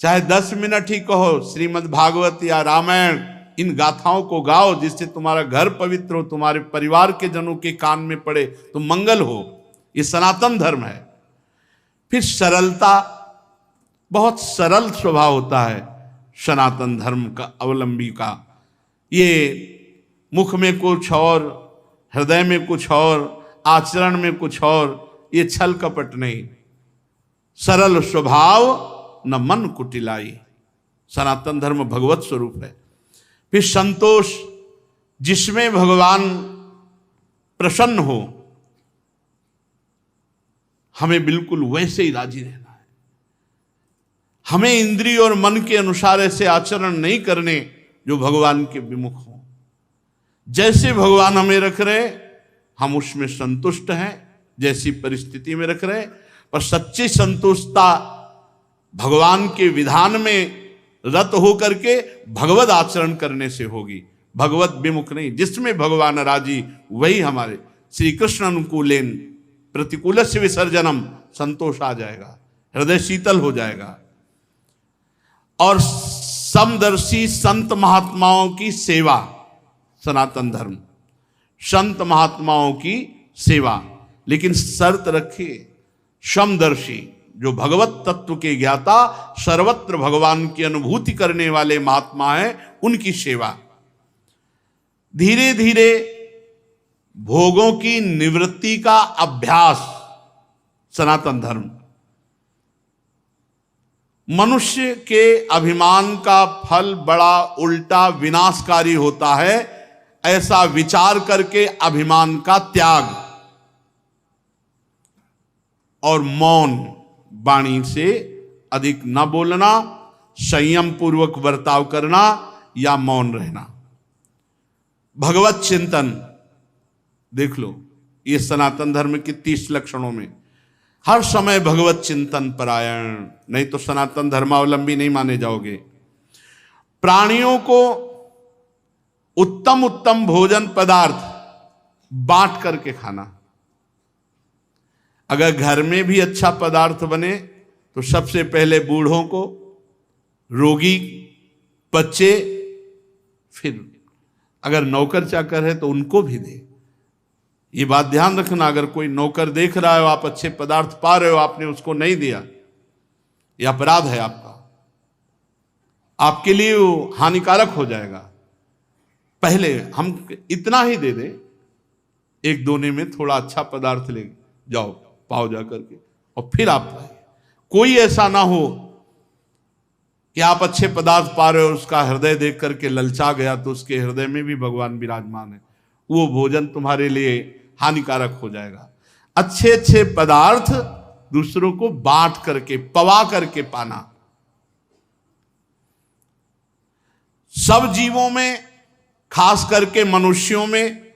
S1: चाहे 10 मिनट ही कहो, श्रीमद् भागवत या रामायण इन गाथाओं को गाओ, जिससे तुम्हारा घर पवित्र हो, तुम्हारे परिवार के जनों के कान में पड़े तो मंगल हो। ये सनातन धर्म है। फिर सरलता, बहुत सरल स्वभाव होता है सनातन धर्म का अवलंबी का। ये मुख में कुछ और, हृदय में कुछ और, आचरण में कुछ और, ये छल कपट नहीं। सरल स्वभाव न मन कुटिलाई, सनातन धर्म भगवत स्वरूप है। फिर संतोष, जिसमें भगवान प्रसन्न हो, हमें बिल्कुल वैसे ही राजी रहना है। हमें इंद्रिय और मन के अनुसार ऐसे आचरण नहीं करने जो भगवान के विमुख हो। जैसे भगवान हमें रख रहे हम उसमें संतुष्ट हैं, जैसी परिस्थिति में रख रहे। पर सच्ची संतुष्टता भगवान के विधान में रत होकर के भगवत आचरण करने से होगी, भगवत विमुख नहीं। जिसमें भगवान राजी वही हमारे श्री कृष्ण अनुकूलेन प्रतिकूल से विसर्जनम, संतोष आ जाएगा, हृदय शीतल हो जाएगा। और समदर्शी संत महात्माओं की सेवा, सनातन धर्म संत महात्माओं की सेवा, लेकिन शर्त रखिए, समदर्शी जो भगवत तत्व के ज्ञाता, सर्वत्र भगवान की अनुभूति करने वाले महात्मा हैं, उनकी सेवा। धीरे धीरे भोगों की निवृत्ति का अभ्यास, सनातन धर्म। मनुष्य के अभिमान का फल बड़ा उल्टा विनाशकारी होता है, ऐसा विचार करके अभिमान का त्याग और मौन, वाणी से अधिक न बोलना, संयम पूर्वक बर्ताव करना या मौन रहना। भगवत चिंतन देख लो, ये सनातन धर्म के 30 लक्षणों में हर समय भगवत चिंतन परायण, नहीं तो सनातन धर्मावलंबी नहीं माने जाओगे। प्राणियों को उत्तम उत्तम भोजन पदार्थ बांट करके खाना। अगर घर में भी अच्छा पदार्थ बने तो सबसे पहले बूढ़ों को, रोगी, बच्चे, फिर अगर नौकर चाकर है तो उनको भी दे। ये बात ध्यान रखना, अगर कोई नौकर देख रहा है, आप अच्छे पदार्थ पा रहे हो, आपने उसको नहीं दिया, ये अपराध है आपका, आपके लिए वो हानिकारक हो जाएगा। पहले हम इतना ही दे दें, एक दोने में थोड़ा अच्छा पदार्थ ले जाओ, पाओ जा करके, और फिर आप पाए। कोई ऐसा ना हो कि आप अच्छे पदार्थ पा रहे हो, उसका हृदय देख करके ललचा गया, तो उसके हृदय में भी भगवान विराजमान है, वो भोजन तुम्हारे लिए हानिकारक हो जाएगा। अच्छे अच्छे पदार्थ दूसरों को बांट करके, पवा करके पाना। सब जीवों में, खास करके मनुष्यों में,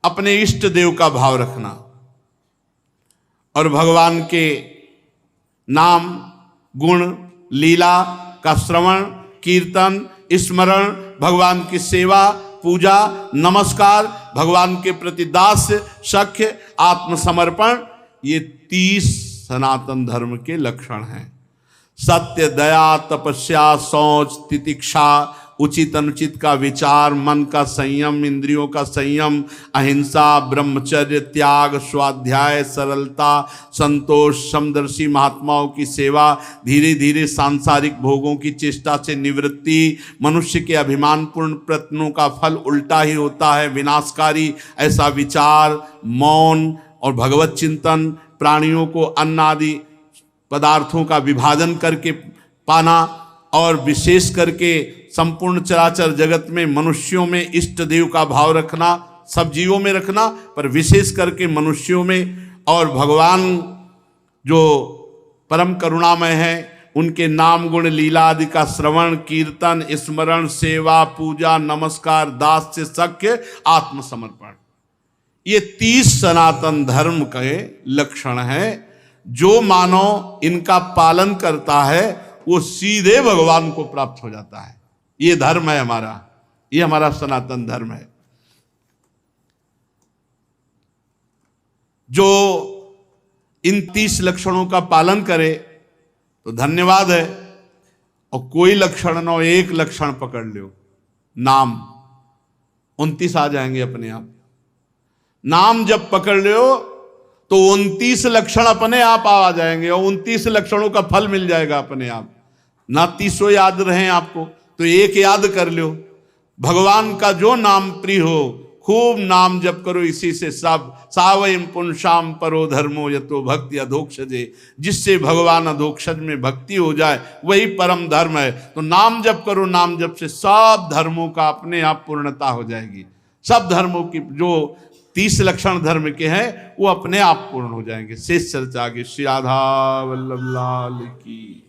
S1: अपने इष्ट देव का भाव रखना और भगवान के नाम, गुण, लीला का श्रवण, कीर्तन, स्मरण, भगवान की सेवा, पूजा, नमस्कार, भगवान के प्रति दास्य, सख्य, आत्मसमर्पण, ये 30 सनातन धर्म के लक्षण हैं। सत्य, दया, तपस्या, शौच, तितिक्षा, उचित अनुचित का विचार, मन का संयम, इंद्रियों का संयम, अहिंसा, ब्रह्मचर्य, त्याग, स्वाध्याय, सरलता, संतोष, समदर्शी महात्माओं की सेवा, धीरे धीरे सांसारिक भोगों की चेष्टा से निवृत्ति। मनुष्य के अभिमानपूर्ण प्रयत्नों का फल उल्टा ही होता है, विनाशकारी। ऐसा विचार, मौन और भगवत चिंतन, प्राणियों को अन्न आदि पदार्थों का विभाजन करके पाना, और विशेष करके संपूर्ण चराचर जगत में मनुष्यों में इष्ट देव का भाव रखना, सब जीवों में रखना, पर विशेष करके मनुष्यों में। और भगवान जो परम करुणामय है, उनके नाम, गुण, लीला आदि का श्रवण, कीर्तन, स्मरण, सेवा, पूजा, नमस्कार, दास्य, सख्य, आत्मसमर्पण, ये 30 सनातन धर्म के लक्षण हैं। जो मानव इनका पालन करता है वो सीधे भगवान को प्राप्त हो जाता है। ये धर्म है हमारा, ये हमारा सनातन धर्म है। जो इन 30 लक्षणों का पालन करे तो धन्यवाद है। और कोई लक्षण न हो, एक लक्षण पकड़ लो, नाम, 29 आ जाएंगे अपने आप। नाम जब पकड़ लो तो 29 लक्षण अपने आप आ जाएंगे और 29 लक्षणों का फल मिल जाएगा अपने आप। ना 30 याद रहे आपको तो एक याद कर लो। भगवान का जो नाम प्रिय हो, खूब नाम जप करो, इसी से सब सावयम पुंसाम परो धर्मो यतो भक्ति अधोक्षजे। जिससे भगवान अधोक्षज में भक्ति हो जाए वही परम धर्म है। तो नाम जप करो, नाम जप से सब धर्मों का अपने आप पूर्णता हो जाएगी। सब धर्मों की जो 30 लक्षण धर्म के हैं वो अपने आप पूर्ण हो जाएंगे। शेष चर्चा आगे। श्री राधा वल्लभ लाल की।